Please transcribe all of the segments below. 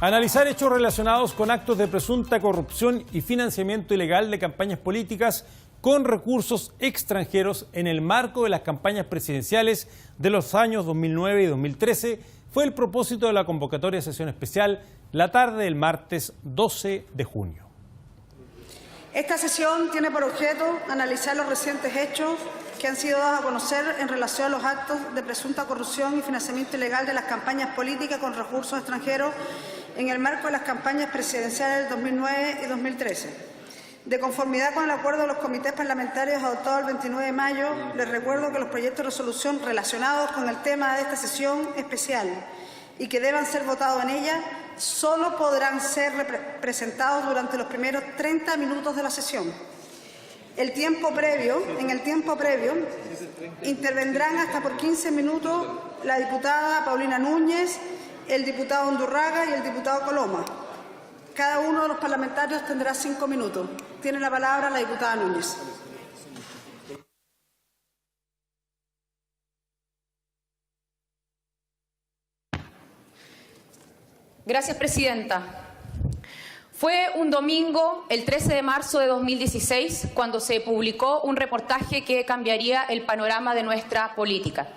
Analizar hechos relacionados con actos de presunta corrupción y financiamiento ilegal de campañas políticas con recursos extranjeros en el marco de las campañas presidenciales de los años 2009 y 2013 fue el propósito de la convocatoria de sesión especial la tarde del martes 12 de junio. Esta sesión tiene por objeto analizar los recientes hechos que han sido dados a conocer en relación a los actos de presunta corrupción y financiamiento ilegal de las campañas políticas con recursos extranjeros en el marco de las campañas presidenciales del 2009 y 2013. De conformidad con el acuerdo de los comités parlamentarios adoptado el 29 de mayo, les recuerdo que los proyectos de resolución relacionados con el tema de esta sesión especial y que deban ser votados en ella solo podrán ser presentados durante los primeros 30 minutos de la sesión. En el tiempo previo intervendrán hasta por 15 minutos la diputada Paulina Núñez, el diputado Undurraga y el diputado Coloma. Cada uno de los parlamentarios tendrá 5 minutos. Tiene la palabra la diputada Núñez. Gracias, presidenta. Fue un domingo, el 13 de marzo de 2016, cuando se publicó un reportaje que cambiaría el panorama de nuestra política.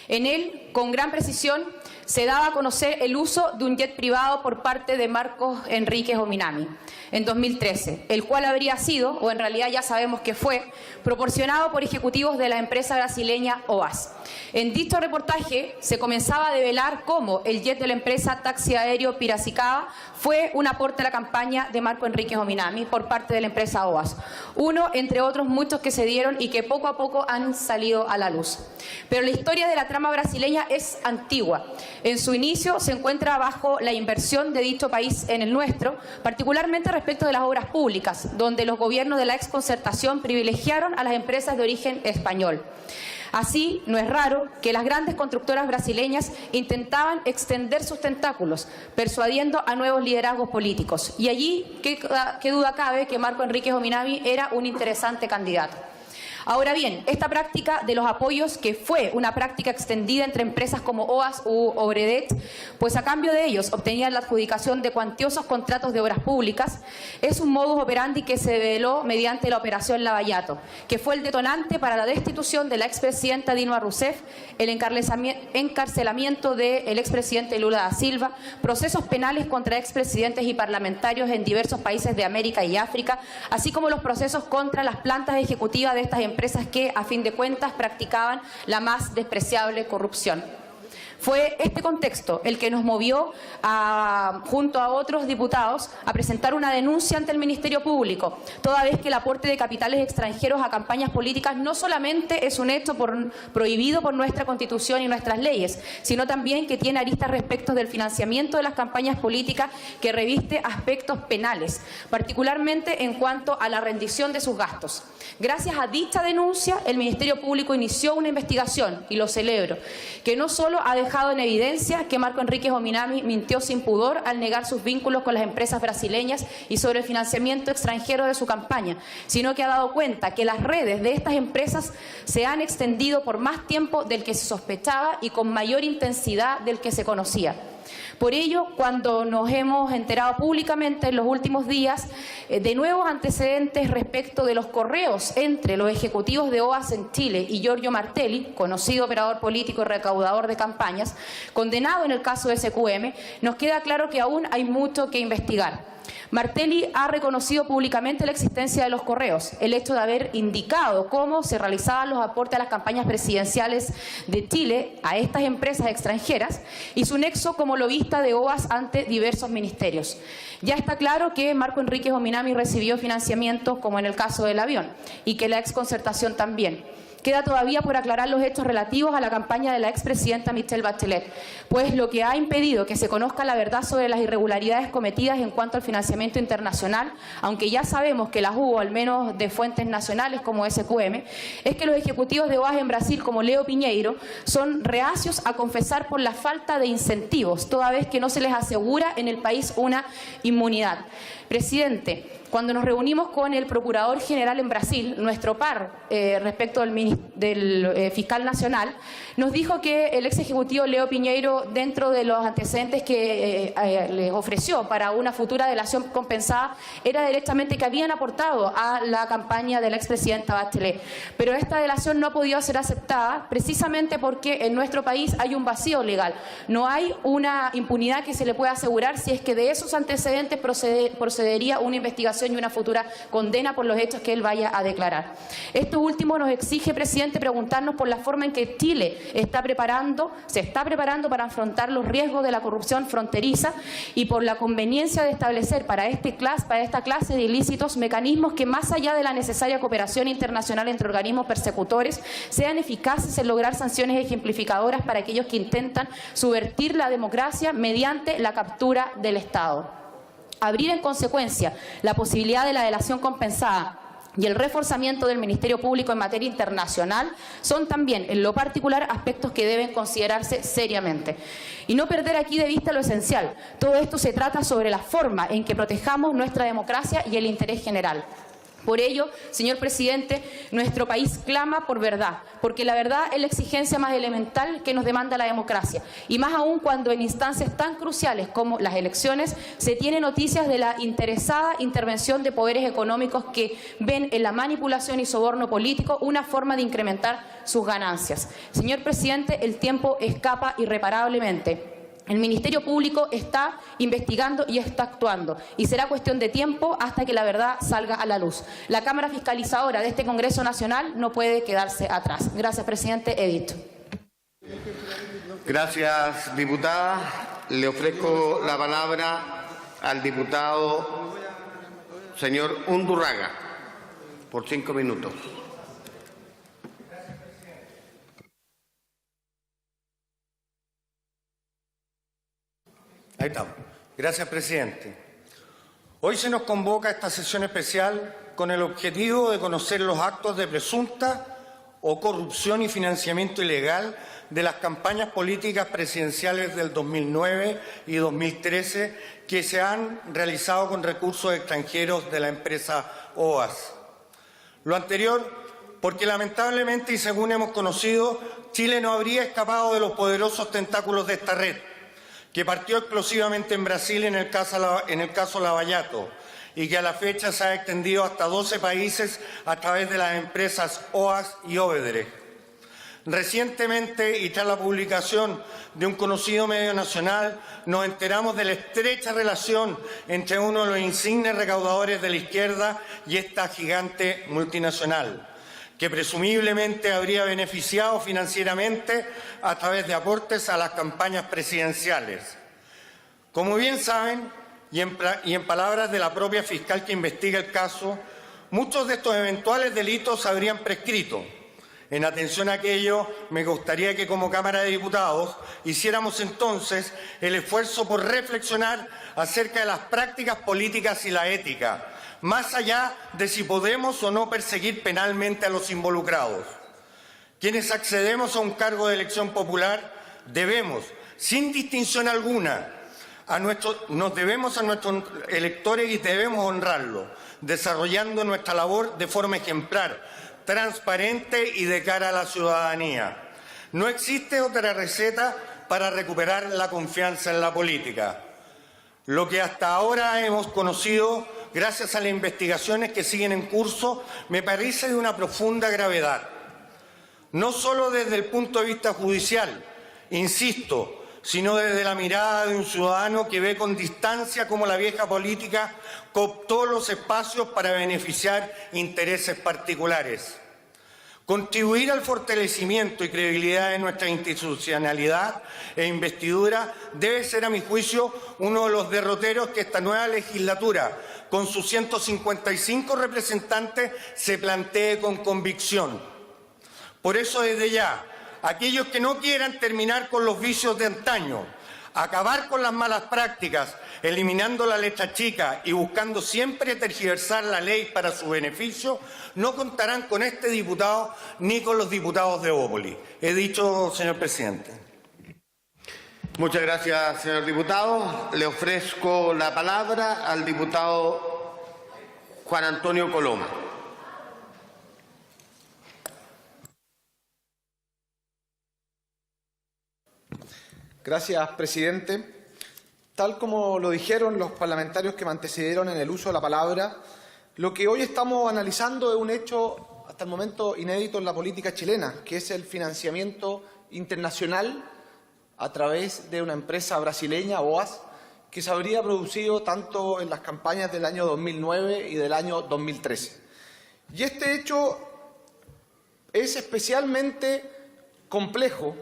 En él, con gran precisión, se daba a conocer el uso de un jet privado por parte de Marcos Enríquez Ominami en 2013, el cual habría sido, o en realidad ya sabemos que fue, proporcionado por ejecutivos de la empresa brasileña OAS. En dicho reportaje se comenzaba a develar cómo el jet de la empresa Taxi Aéreo Piracicaba fue un aporte a la campaña de Marcos Enríquez Ominami por parte de la empresa OAS. Uno entre otros muchos que se dieron y que poco a poco han salido a la luz. Pero la historia de la trama brasileña es antigua. En su inicio se encuentra bajo la inversión de dicho país en el nuestro, particularmente respecto de las obras públicas, donde los gobiernos de la exconcertación privilegiaron a las empresas de origen español. Así, no es raro que las grandes constructoras brasileñas intentaban extender sus tentáculos, persuadiendo a nuevos liderazgos políticos. Y allí, qué duda cabe que Marcos Enríquez Ominami era un interesante candidato. Ahora bien, esta práctica de los apoyos, que fue una práctica extendida entre empresas como OAS u Obredet, pues a cambio de ellos obtenían la adjudicación de cuantiosos contratos de obras públicas, es un modus operandi que se develó mediante la operación Lavallato, que fue el detonante para la destitución de la expresidenta Dilma Rousseff, el encarcelamiento del expresidente Lula da Silva, procesos penales contra expresidentes y parlamentarios en diversos países de América y África, así como los procesos contra las plantas ejecutivas de estas empresas que, a fin de cuentas, practicaban la más despreciable corrupción. Fue este contexto el que nos movió, junto a otros diputados, a presentar una denuncia ante el Ministerio Público, toda vez que el aporte de capitales extranjeros a campañas políticas no solamente es un hecho prohibido por nuestra Constitución y nuestras leyes, sino también que tiene aristas respecto del financiamiento de las campañas políticas que reviste aspectos penales, particularmente en cuanto a la rendición de sus gastos. Gracias a dicha denuncia, el Ministerio Público inició una investigación, y lo celebro, que no solo ha dejado en evidencia que Marcos Enríquez Ominami mintió sin pudor al negar sus vínculos con las empresas brasileñas y sobre el financiamiento extranjero de su campaña, sino que ha dado cuenta que las redes de estas empresas se han extendido por más tiempo del que se sospechaba y con mayor intensidad del que se conocía. Por ello, cuando nos hemos enterado públicamente en los últimos días de nuevos antecedentes respecto de los correos entre los ejecutivos de OAS en Chile y Giorgio Martelli, conocido operador político y recaudador de campañas, condenado en el caso de SQM, nos queda claro que aún hay mucho que investigar. Martelli ha reconocido públicamente la existencia de los correos, el hecho de haber indicado cómo se realizaban los aportes a las campañas presidenciales de Chile a estas empresas extranjeras y su nexo como lobista de OAS ante diversos ministerios. Ya está claro que Marcos Enríquez Ominami recibió financiamiento, como en el caso del avión, y que la exconcertación también. Queda todavía por aclarar los hechos relativos a la campaña de la expresidenta Michelle Bachelet, pues lo que ha impedido que se conozca la verdad sobre las irregularidades cometidas en cuanto al financiamiento internacional, aunque ya sabemos que las hubo, al menos de fuentes nacionales como SQM, es que los ejecutivos de OAS en Brasil, como Leo Piñeiro, son reacios a confesar por la falta de incentivos, toda vez que no se les asegura en el país una inmunidad. Presidente, Cuando nos reunimos con el Procurador General en Brasil, nuestro par respecto del Fiscal Nacional, nos dijo que el ex ejecutivo Leo Piñeiro, dentro de los antecedentes que les ofreció para una futura delación compensada, era directamente que habían aportado a la campaña de la expresidenta Bachelet. Pero esta delación no ha podido ser aceptada precisamente porque en nuestro país hay un vacío legal. No hay una impunidad que se le pueda asegurar si es que de esos antecedentes procedería una investigación y una futura condena por los hechos que él vaya a declarar. Esto último nos exige, presidente, preguntarnos por la forma en que Chile se está preparando para afrontar los riesgos de la corrupción fronteriza y por la conveniencia de establecer para esta clase de ilícitos mecanismos que, más allá de la necesaria cooperación internacional entre organismos persecutores, sean eficaces en lograr sanciones ejemplificadoras para aquellos que intentan subvertir la democracia mediante la captura del Estado. Abrir en consecuencia la posibilidad de la delación compensada y el reforzamiento del Ministerio Público en materia internacional son también, en lo particular, aspectos que deben considerarse seriamente. Y no perder aquí de vista lo esencial. Todo esto se trata sobre la forma en que protejamos nuestra democracia y el interés general. Por ello, señor presidente, nuestro país clama por verdad, porque la verdad es la exigencia más elemental que nos demanda la democracia, y más aún cuando en instancias tan cruciales como las elecciones se tiene noticias de la interesada intervención de poderes económicos que ven en la manipulación y soborno político una forma de incrementar sus ganancias. Señor presidente, el tiempo escapa irreparablemente. El Ministerio Público está investigando y está actuando, y será cuestión de tiempo hasta que la verdad salga a la luz. La Cámara Fiscalizadora de este Congreso Nacional no puede quedarse atrás. Gracias, presidente. Edito. Gracias, diputada. Le ofrezco la palabra al diputado señor Undurraga por 5 minutos. Ahí estamos. Gracias, presidente. Hoy se nos convoca a esta sesión especial con el objetivo de conocer los actos de presunta o corrupción y financiamiento ilegal de las campañas políticas presidenciales del 2009 y 2013 que se han realizado con recursos extranjeros de la empresa OAS. Lo anterior porque lamentablemente, y según hemos conocido, Chile no habría escapado de los poderosos tentáculos de esta red, que partió explosivamente en Brasil en el caso Lavallato y que a la fecha se ha extendido hasta 12 países a través de las empresas OAS y Odebrecht. Recientemente, y tras la publicación de un conocido medio nacional, nos enteramos de la estrecha relación entre uno de los insignes recaudadores de la izquierda y esta gigante multinacional, que presumiblemente habría beneficiado financieramente a través de aportes a las campañas presidenciales. Como bien saben, y en palabras de la propia fiscal que investiga el caso, muchos de estos eventuales delitos habrían prescrito. En atención a aquello, me gustaría que como Cámara de Diputados hiciéramos entonces el esfuerzo por reflexionar acerca de las prácticas políticas y la ética, más allá de si podemos o no perseguir penalmente a los involucrados. Quienes accedemos a un cargo de elección popular debemos, sin distinción alguna, nos debemos a nuestros electores y debemos honrarlos, desarrollando nuestra labor de forma ejemplar, transparente y de cara a la ciudadanía. No existe otra receta para recuperar la confianza en la política. Lo que hasta ahora hemos conocido, gracias a las investigaciones que siguen en curso, me parece de una profunda gravedad. No solo desde el punto de vista judicial, insisto, sino desde la mirada de un ciudadano que ve con distancia cómo la vieja política cooptó los espacios para beneficiar intereses particulares. Contribuir al fortalecimiento y credibilidad de nuestra institucionalidad e investidura debe ser, a mi juicio, uno de los derroteros que esta nueva legislatura, con sus 155 representantes, se plantee con convicción. Por eso, desde ya, aquellos que no quieran terminar con los vicios de antaño, acabar con las malas prácticas, eliminando la letra chica y buscando siempre tergiversar la ley para su beneficio, no contarán con este diputado ni con los diputados de Bópoli. He dicho, señor presidente. Muchas gracias, señor diputado. Le ofrezco la palabra al diputado Juan Antonio Coloma. Gracias, presidente. Tal como lo dijeron los parlamentarios que me antecedieron en el uso de la palabra, lo que hoy estamos analizando es un hecho hasta el momento inédito en la política chilena, que es el financiamiento internacional a través de una empresa brasileña, OAS, que se habría producido tanto en las campañas del año 2009 y del año 2013. Y este hecho es especialmente complejo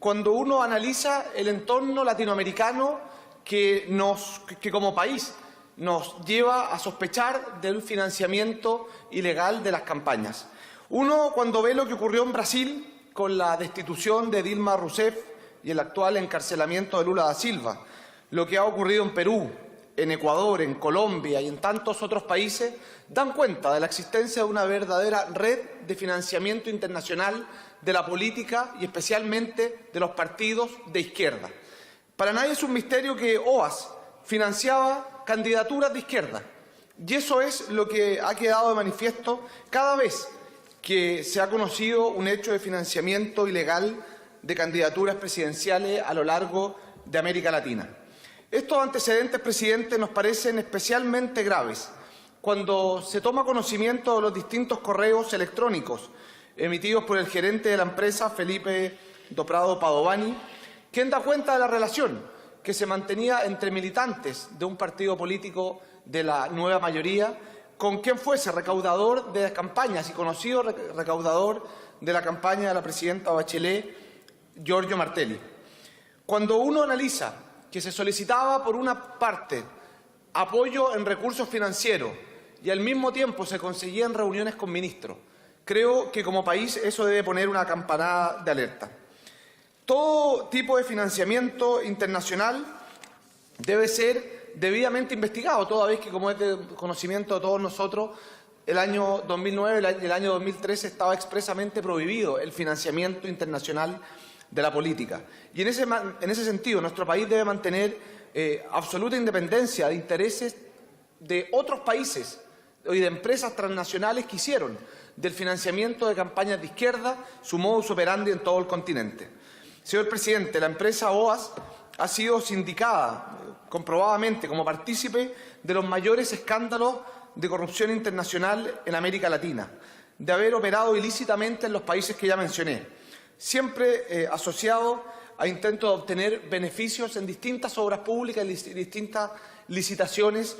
cuando uno analiza el entorno latinoamericano que como país nos lleva a sospechar del financiamiento ilegal de las campañas. Uno, cuando ve lo que ocurrió en Brasil con la destitución de Dilma Rousseff y el actual encarcelamiento de Lula da Silva, lo que ha ocurrido en Perú, en Ecuador, en Colombia y en tantos otros países, dan cuenta de la existencia de una verdadera red de financiamiento internacional de la política y especialmente de los partidos de izquierda. Para nadie es un misterio que OAS financiaba candidaturas de izquierda, y eso es lo que ha quedado de manifiesto cada vez que se ha conocido un hecho de financiamiento ilegal de candidaturas presidenciales a lo largo de América Latina. Estos antecedentes, presidente, nos parecen especialmente graves cuando se toma conocimiento de los distintos correos electrónicos emitidos por el gerente de la empresa, Felipe do Prado Padovani, quien da cuenta de la relación que se mantenía entre militantes de un partido político de la nueva mayoría con quien fuese recaudador de las campañas y conocido recaudador de la campaña de la presidenta Bachelet, Giorgio Martelli. Cuando uno analiza que se solicitaba, por una parte, apoyo en recursos financieros y al mismo tiempo se conseguían reuniones con ministros, creo que como país eso debe poner una campanada de alerta. Todo tipo de financiamiento internacional debe ser debidamente investigado, toda vez que, como es de conocimiento de todos nosotros, el año 2009 y el año 2013 estaba expresamente prohibido el financiamiento internacional de la política. Y en ese sentido, nuestro país debe mantener absoluta independencia de intereses de otros países y de empresas transnacionales que hicieron del financiamiento de campañas de izquierda su modus operandi en todo el continente. Señor presidente, la empresa OAS ha sido sindicada comprobadamente como partícipe de los mayores escándalos de corrupción internacional en América Latina, de haber operado ilícitamente en los países que ya mencioné, siempre asociado a intentos de obtener beneficios en distintas obras públicas y distintas licitaciones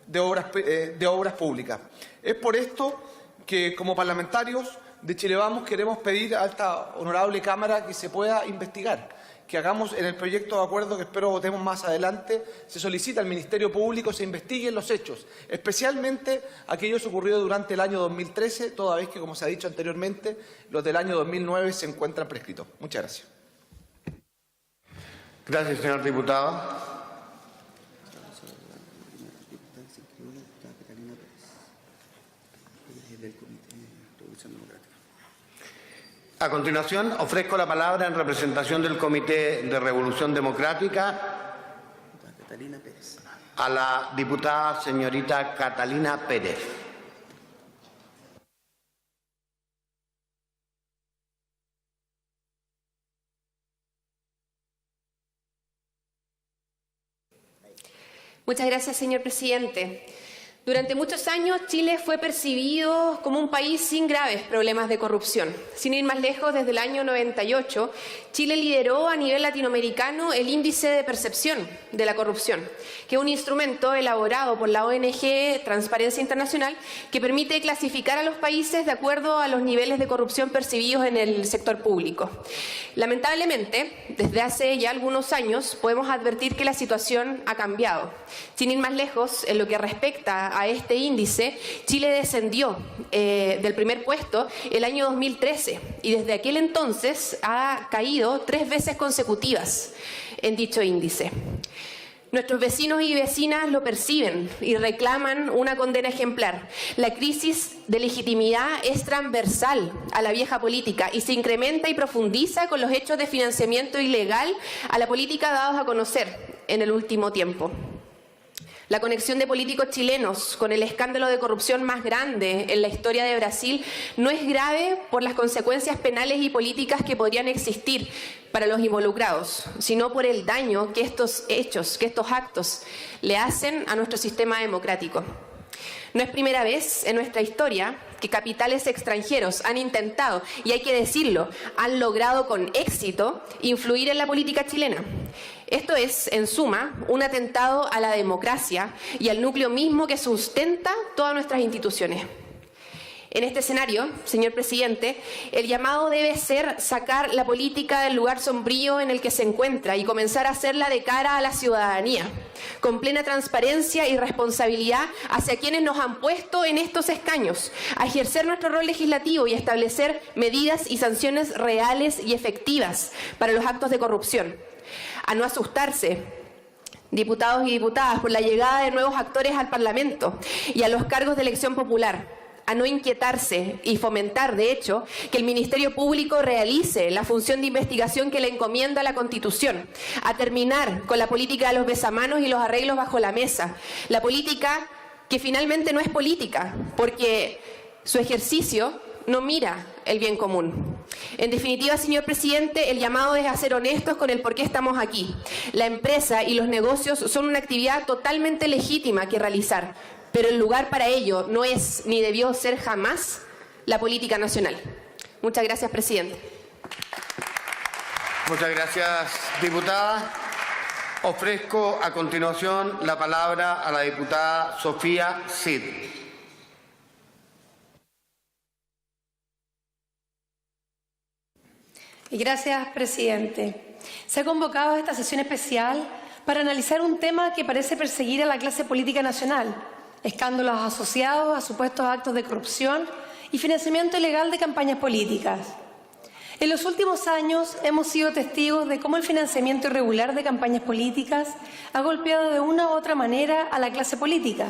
de obras públicas. Es por esto que, como parlamentarios de Chile Vamos, queremos pedir a esta honorable Cámara que se pueda investigar, que hagamos en el proyecto de acuerdo que espero votemos más adelante, se solicita al Ministerio Público se investiguen los hechos, especialmente aquellos ocurridos durante el año 2013, toda vez que, como se ha dicho anteriormente, los del año 2009 se encuentran prescritos. Muchas gracias. Gracias, señor diputado. A continuación, ofrezco la palabra en representación del Comité de Revolución Democrática a la diputada señorita Catalina Pérez. Muchas gracias, señor presidente. Durante muchos años, Chile fue percibido como un país sin graves problemas de corrupción. Sin ir más lejos, desde el año 98, Chile lideró a nivel latinoamericano el índice de percepción de la corrupción, que es un instrumento elaborado por la ONG Transparencia Internacional que permite clasificar a los países de acuerdo a los niveles de corrupción percibidos en el sector público. Lamentablemente, desde hace ya algunos años, podemos advertir que la situación ha cambiado. Sin ir más lejos, en lo que respecta a este índice, Chile descendió del primer puesto el año 2013 y desde aquel entonces ha caído 3 veces consecutivas en dicho índice. Nuestros vecinos y vecinas lo perciben y reclaman una condena ejemplar. La crisis de legitimidad es transversal a la vieja política y se incrementa y profundiza con los hechos de financiamiento ilegal a la política dados a conocer en el último tiempo. La conexión de políticos chilenos con el escándalo de corrupción más grande en la historia de Brasil no es grave por las consecuencias penales y políticas que podrían existir para los involucrados, sino por el daño que estos hechos, que estos actos le hacen a nuestro sistema democrático. No es primera vez en nuestra historia que capitales extranjeros han intentado, y hay que decirlo, han logrado con éxito influir en la política chilena. Esto es, en suma, un atentado a la democracia y al núcleo mismo que sustenta todas nuestras instituciones. En este escenario, señor presidente, el llamado debe ser sacar la política del lugar sombrío en el que se encuentra y comenzar a hacerla de cara a la ciudadanía, con plena transparencia y responsabilidad hacia quienes nos han puesto en estos escaños, a ejercer nuestro rol legislativo y establecer medidas y sanciones reales y efectivas para los actos de corrupción, a no asustarse, diputados y diputadas, por la llegada de nuevos actores al Parlamento y a los cargos de elección popular, a no inquietarse y fomentar, de hecho, que el Ministerio Público realice la función de investigación que le encomienda la Constitución, a terminar con la política de los besamanos y los arreglos bajo la mesa, la política que finalmente no es política, porque su ejercicio no mira el bien común. En definitiva, señor presidente, el llamado es a ser honestos con el por qué estamos aquí. La empresa y los negocios son una actividad totalmente legítima que realizar, pero el lugar para ello no es ni debió ser jamás la política nacional. Muchas gracias, presidente. Muchas gracias, diputada. Ofrezco a continuación la palabra a la diputada Sofía Cid. Gracias, presidente. Se ha convocado a esta sesión especial para analizar un tema que parece perseguir a la clase política nacional: escándalos asociados a supuestos actos de corrupción y financiamiento ilegal de campañas políticas. En los últimos años hemos sido testigos de cómo el financiamiento irregular de campañas políticas ha golpeado de una u otra manera a la clase política,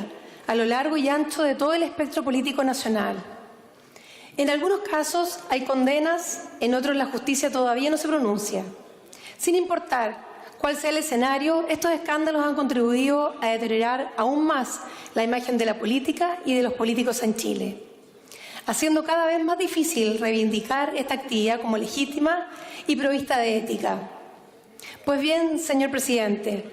a lo largo y ancho de todo el espectro político nacional. En algunos casos hay condenas, en otros la justicia todavía no se pronuncia. Sin importar cuál sea el escenario, estos escándalos han contribuido a deteriorar aún más la imagen de la política y de los políticos en Chile, haciendo cada vez más difícil reivindicar esta actividad como legítima y provista de ética. Pues bien, señor presidente,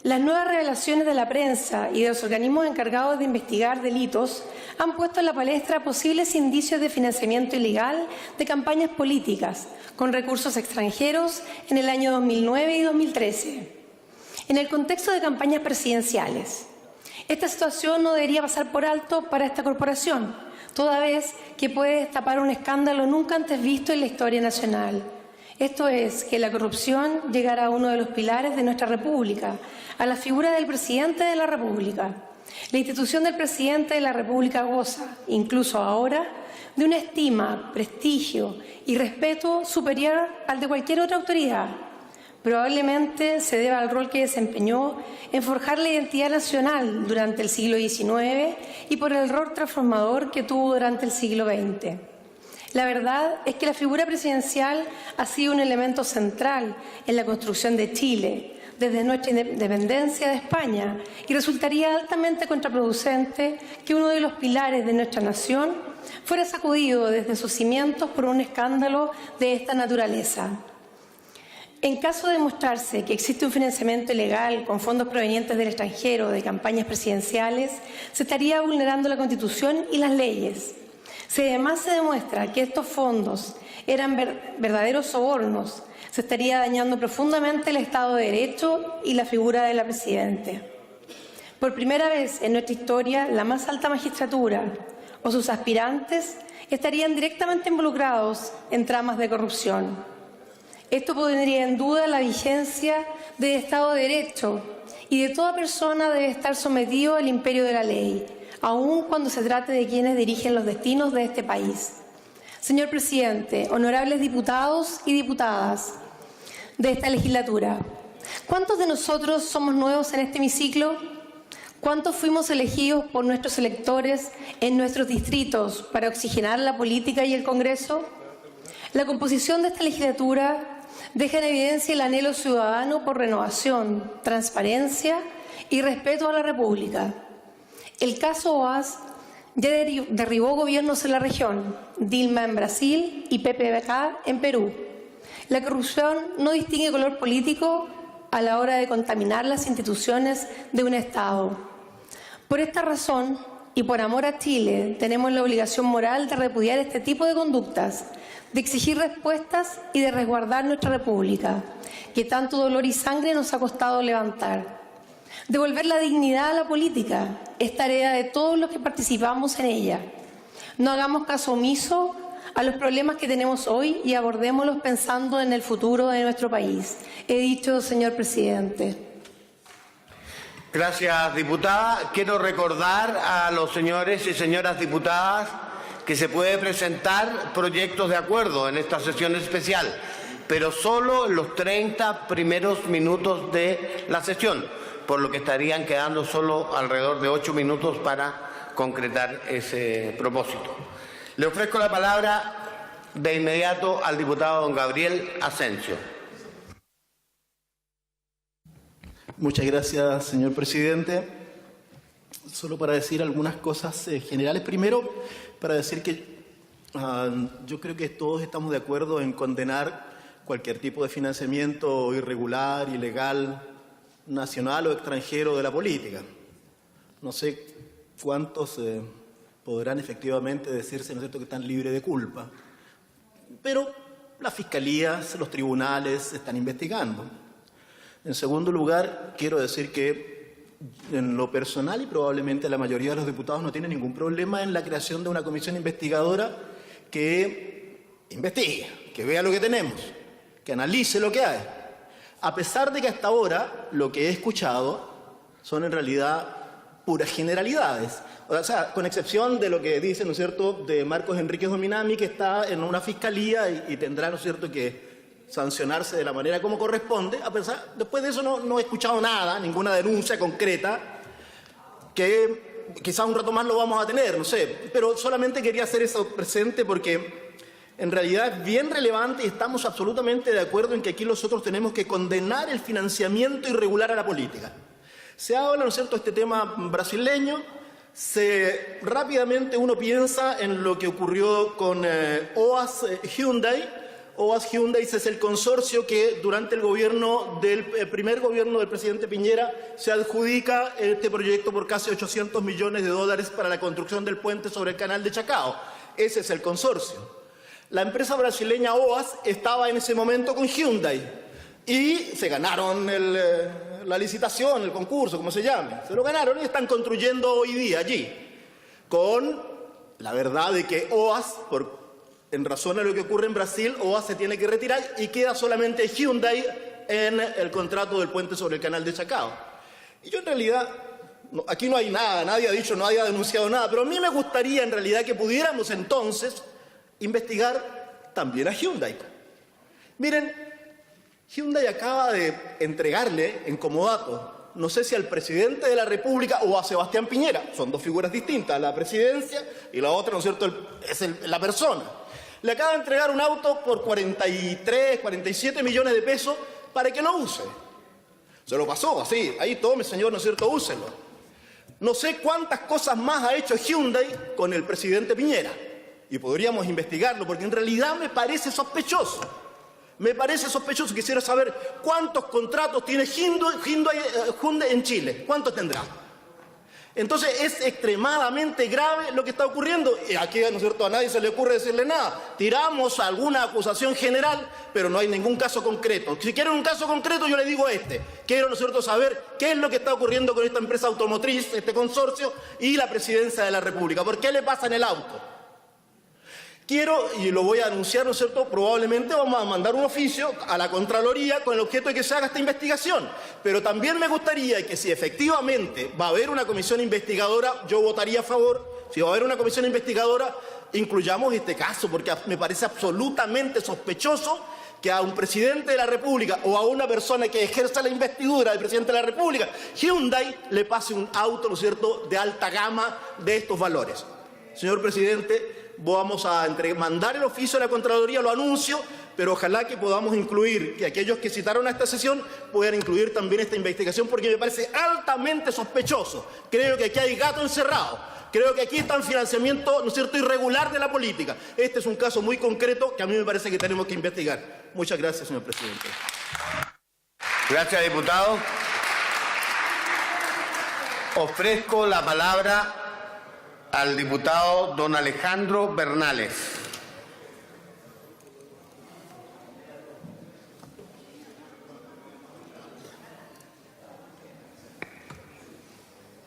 las nuevas revelaciones de la prensa y de los organismos encargados de investigar delitos han puesto en la palestra posibles indicios de financiamiento ilegal de campañas políticas con recursos extranjeros en el año 2009 y 2013. En el contexto de campañas presidenciales, esta situación no debería pasar por alto para esta corporación, toda vez que puede destapar un escándalo nunca antes visto en la historia nacional. Esto es, que la corrupción llegara a uno de los pilares de nuestra República, a la figura del presidente de la República. La institución del presidente de la República goza, incluso ahora, de una estima, prestigio y respeto superior al de cualquier otra autoridad. Probablemente se deba al rol que desempeñó en forjar la identidad nacional durante el siglo XIX y por el rol transformador que tuvo durante el siglo XX. La verdad es que la figura presidencial ha sido un elemento central en la construcción de Chile desde nuestra independencia de España, y resultaría altamente contraproducente que uno de los pilares de nuestra nación fuera sacudido desde sus cimientos por un escándalo de esta naturaleza. En caso de demostrarse que existe un financiamiento ilegal con fondos provenientes del extranjero de campañas presidenciales, se estaría vulnerando la Constitución y las leyes. Si además se demuestra que estos fondos eran verdaderos sobornos, se estaría dañando profundamente el Estado de Derecho y la figura de la Presidenta. Por primera vez en nuestra historia, la más alta magistratura o sus aspirantes estarían directamente involucrados en tramas de corrupción. Esto pondría en duda la vigencia del Estado de Derecho, y de toda persona debe estar sometido al imperio de la ley, aun cuando se trate de quienes dirigen los destinos de este país. Señor presidente, honorables diputados y diputadas de esta legislatura, ¿cuántos de nosotros somos nuevos en este hemiciclo? ¿Cuántos fuimos elegidos por nuestros electores en nuestros distritos para oxigenar la política y el Congreso? La composición de esta legislatura deja en evidencia el anhelo ciudadano por renovación, transparencia y respeto a la República. El caso OAS ya derribó gobiernos en la región, Dilma en Brasil y PPK en Perú. La corrupción no distingue color político a la hora de contaminar las instituciones de un Estado. Por esta razón, y por amor a Chile, tenemos la obligación moral de repudiar este tipo de conductas, de exigir respuestas y de resguardar nuestra República, que tanto dolor y sangre nos ha costado levantar. Devolver la dignidad a la política es tarea de todos los que participamos en ella. No hagamos caso omiso a los problemas que tenemos hoy y abordémoslos pensando en el futuro de nuestro país. He dicho, señor presidente. Gracias, diputada. Quiero recordar a los señores y señoras diputadas que se puede presentar proyectos de acuerdo en esta sesión especial, pero solo en los 30 primeros minutos de la sesión, por lo que estarían quedando solo alrededor de 8 minutos para concretar ese propósito. Le ofrezco la palabra de inmediato al diputado don Gabriel Asensio. Muchas gracias, señor presidente. Solo para decir algunas cosas generales. Primero, para decir que yo creo que todos estamos de acuerdo en condenar cualquier tipo de financiamiento irregular, ilegal, nacional o extranjero de la política. No sé cuántos podrán efectivamente decirse, ¿no es cierto?, que están libres de culpa. Pero las fiscalías, los tribunales están investigando. En segundo lugar, quiero decir que en lo personal y probablemente la mayoría de los diputados no tienen ningún problema en la creación de una comisión investigadora que investigue, que vea lo que tenemos, que analice lo que hay. A pesar de que hasta ahora lo que he escuchado son en realidad puras generalidades. O sea, con excepción de lo que dice, ¿no es cierto?, de Marcos Enríquez Dominami, que está en una fiscalía y tendrá, ¿no es cierto?, que sancionarse de la manera como corresponde. A pesar, después de eso no he escuchado nada, ninguna denuncia concreta, que quizás un rato más lo vamos a tener, no sé. Pero solamente quería hacer eso presente porque en realidad es bien relevante y estamos absolutamente de acuerdo en que aquí nosotros tenemos que condenar el financiamiento irregular a la política. Se habla, ¿no es cierto?, este tema brasileño. Rápidamente uno piensa en lo que ocurrió con OAS Hyundai. OAS Hyundai es el consorcio que durante el primer gobierno del presidente Piñera se adjudica este proyecto por casi $800 millones para la construcción del puente sobre el canal de Chacao. Ese es el consorcio. La empresa brasileña OAS estaba en ese momento con Hyundai y se ganaron la licitación, el concurso, como se llame. Se lo ganaron y están construyendo hoy día allí, con la verdad de que OAS, en razón a lo que ocurre en Brasil, OAS se tiene que retirar y queda solamente Hyundai en el contrato del puente sobre el canal de Chacao. Y yo en realidad, aquí no hay nada, nadie ha dicho, nadie ha denunciado nada, pero a mí me gustaría en realidad que pudiéramos entonces investigar también a Hyundai. Miren, Hyundai acaba de entregarle en comodato, no sé si al presidente de la República o a Sebastián Piñera, son dos figuras distintas, la presidencia y la otra, ¿no es cierto?, es la persona. Le acaba de entregar un auto por 43, 47 millones de pesos para que lo use. Se lo pasó así, ahí tome, señor, ¿no es cierto?, úselo. No sé cuántas cosas más ha hecho Hyundai con el presidente Piñera. Y podríamos investigarlo, porque en realidad me parece sospechoso. Me parece sospechoso. Quisiera saber cuántos contratos tiene Hyundai en Chile. ¿Cuántos tendrá? Entonces es extremadamente grave lo que está ocurriendo. Y aquí, ¿no es cierto?, a nadie se le ocurre decirle nada. Tiramos alguna acusación general, pero no hay ningún caso concreto. Si quieren un caso concreto, yo le digo Quiero, ¿no es cierto?, saber qué es lo que está ocurriendo con esta empresa automotriz, este consorcio, y la presidencia de la República. ¿Por qué le pasa en el auto? Quiero, y lo voy a anunciar, ¿no es cierto?, probablemente vamos a mandar un oficio a la Contraloría con el objeto de que se haga esta investigación. Pero también me gustaría que si efectivamente va a haber una comisión investigadora, yo votaría a favor, si va a haber una comisión investigadora, incluyamos este caso, porque me parece absolutamente sospechoso que a un presidente de la República o a una persona que ejerza la investidura del presidente de la República, Hyundai, le pase un auto, ¿no es cierto?, de alta gama de estos valores. Señor presidente, vamos a mandar el oficio a la Contraloría, lo anuncio, pero ojalá que podamos incluir, que aquellos que citaron a esta sesión puedan incluir también esta investigación, porque me parece altamente sospechoso. Creo que aquí hay gato encerrado. Creo que aquí está un financiamiento, ¿no es cierto?, irregular de la política. Este es un caso muy concreto que a mí me parece que tenemos que investigar. Muchas gracias, señor presidente. Gracias, diputado. Ofrezco la palabra al diputado don Alejandro Bernales.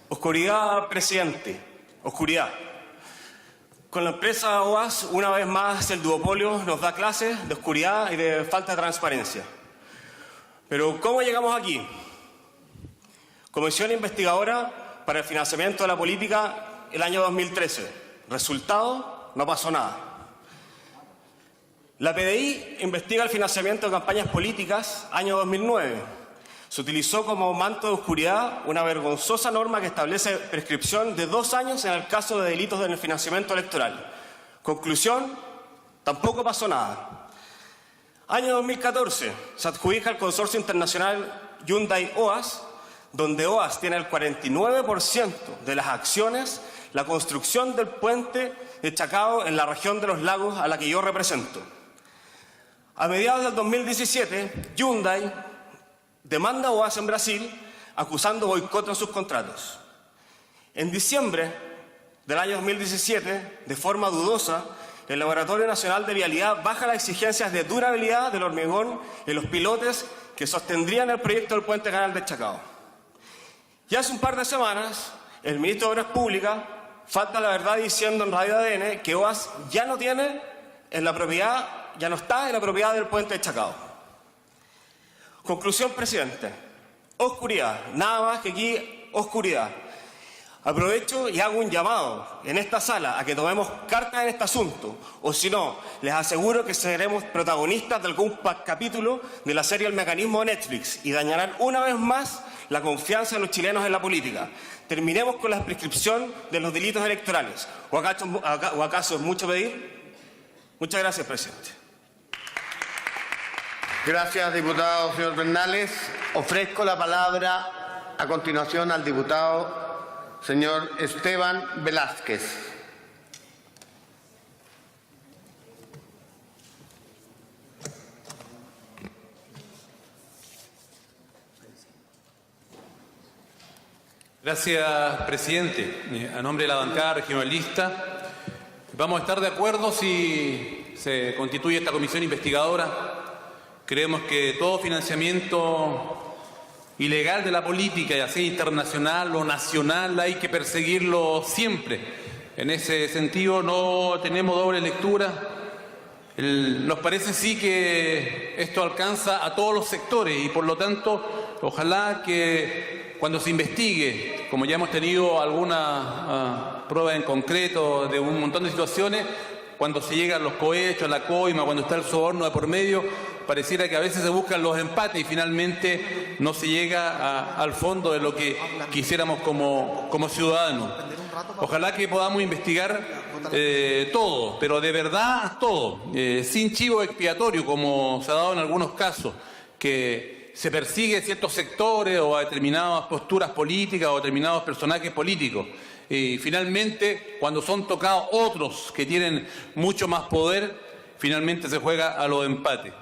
Oscuridad, presidente. Oscuridad. Con la empresa OAS, una vez más, el duopolio nos da clases de oscuridad y de falta de transparencia. Pero, ¿cómo llegamos aquí? Comisión investigadora para el financiamiento de la política el año 2013. Resultado, no pasó nada. La PDI investiga el financiamiento de campañas políticas año 2009. Se utilizó como manto de oscuridad una vergonzosa norma que establece prescripción de 2 años en el caso de delitos en el financiamiento electoral. Conclusión, tampoco pasó nada. Año 2014, se adjudica al consorcio internacional Hyundai OAS, donde OAS tiene el 49% de las acciones, la construcción del puente de Chacao en la región de los lagos a la que yo represento. A mediados del 2017, Hyundai demanda a OAS en Brasil, acusando boicot en sus contratos. En diciembre del año 2017, de forma dudosa, el Laboratorio Nacional de Vialidad baja las exigencias de durabilidad del hormigón en los pilotes que sostendrían el proyecto del puente canal de Chacao. Y hace un par de semanas, el ministro de Obras Públicas falta la verdad diciendo en Radio ADN que OAS ya no tiene en la propiedad, ya no está en la propiedad del puente de Chacao. Conclusión, presidente. Oscuridad. Nada más que aquí, oscuridad. Aprovecho y hago un llamado en esta sala a que tomemos cartas en este asunto, o si no, les aseguro que seremos protagonistas de algún capítulo de la serie El Mecanismo de Netflix y dañarán una vez más la confianza de los chilenos en la política. Terminemos con la prescripción de los delitos electorales. ¿O acaso es mucho pedir? Muchas gracias, presidente. Gracias, diputado señor Bernales. Ofrezco la palabra a continuación al diputado señor Esteban Velázquez. Gracias, presidente. A nombre de la bancada regionalista, vamos a estar de acuerdo si se constituye esta comisión investigadora. Creemos que todo financiamiento ilegal de la política, ya sea internacional o nacional, hay que perseguirlo siempre. En ese sentido no tenemos doble lectura. Nos parece sí que esto alcanza a todos los sectores y por lo tanto ojalá que cuando se investigue, como ya hemos tenido alguna prueba en concreto de un montón de situaciones, cuando se llegan los cohechos, la coima, cuando está el soborno de por medio, pareciera que a veces se buscan los empates y finalmente no se llega al fondo de lo que quisiéramos como ciudadanos. Ojalá que podamos investigar todo, pero de verdad todo, sin chivo expiatorio, como se ha dado en algunos casos, que se persigue ciertos sectores o a determinadas posturas políticas o a determinados personajes políticos. Y finalmente, cuando son tocados otros que tienen mucho más poder, finalmente se juega a los empates.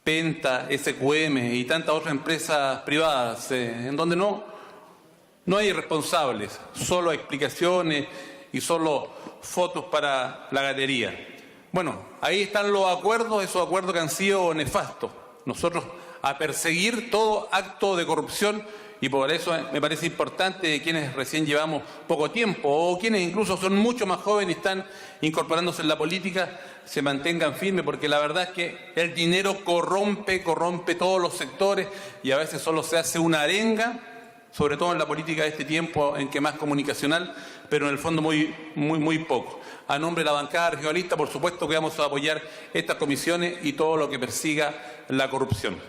Penta, SQM y tantas otras empresas privadas, en donde no hay responsables, solo explicaciones y solo fotos para la galería. Bueno, ahí están los acuerdos, esos acuerdos que han sido nefastos. Nosotros a perseguir todo acto de corrupción y por eso me parece importante quienes recién llevamos poco tiempo o quienes incluso son mucho más jóvenes y están incorporándose en la política se mantengan firmes, porque la verdad es que el dinero corrompe todos los sectores y a veces solo se hace una arenga, sobre todo en la política de este tiempo en que más comunicacional, pero en el fondo muy poco. A nombre de la bancada regionalista, por supuesto que vamos a apoyar estas comisiones y todo lo que persiga la corrupción.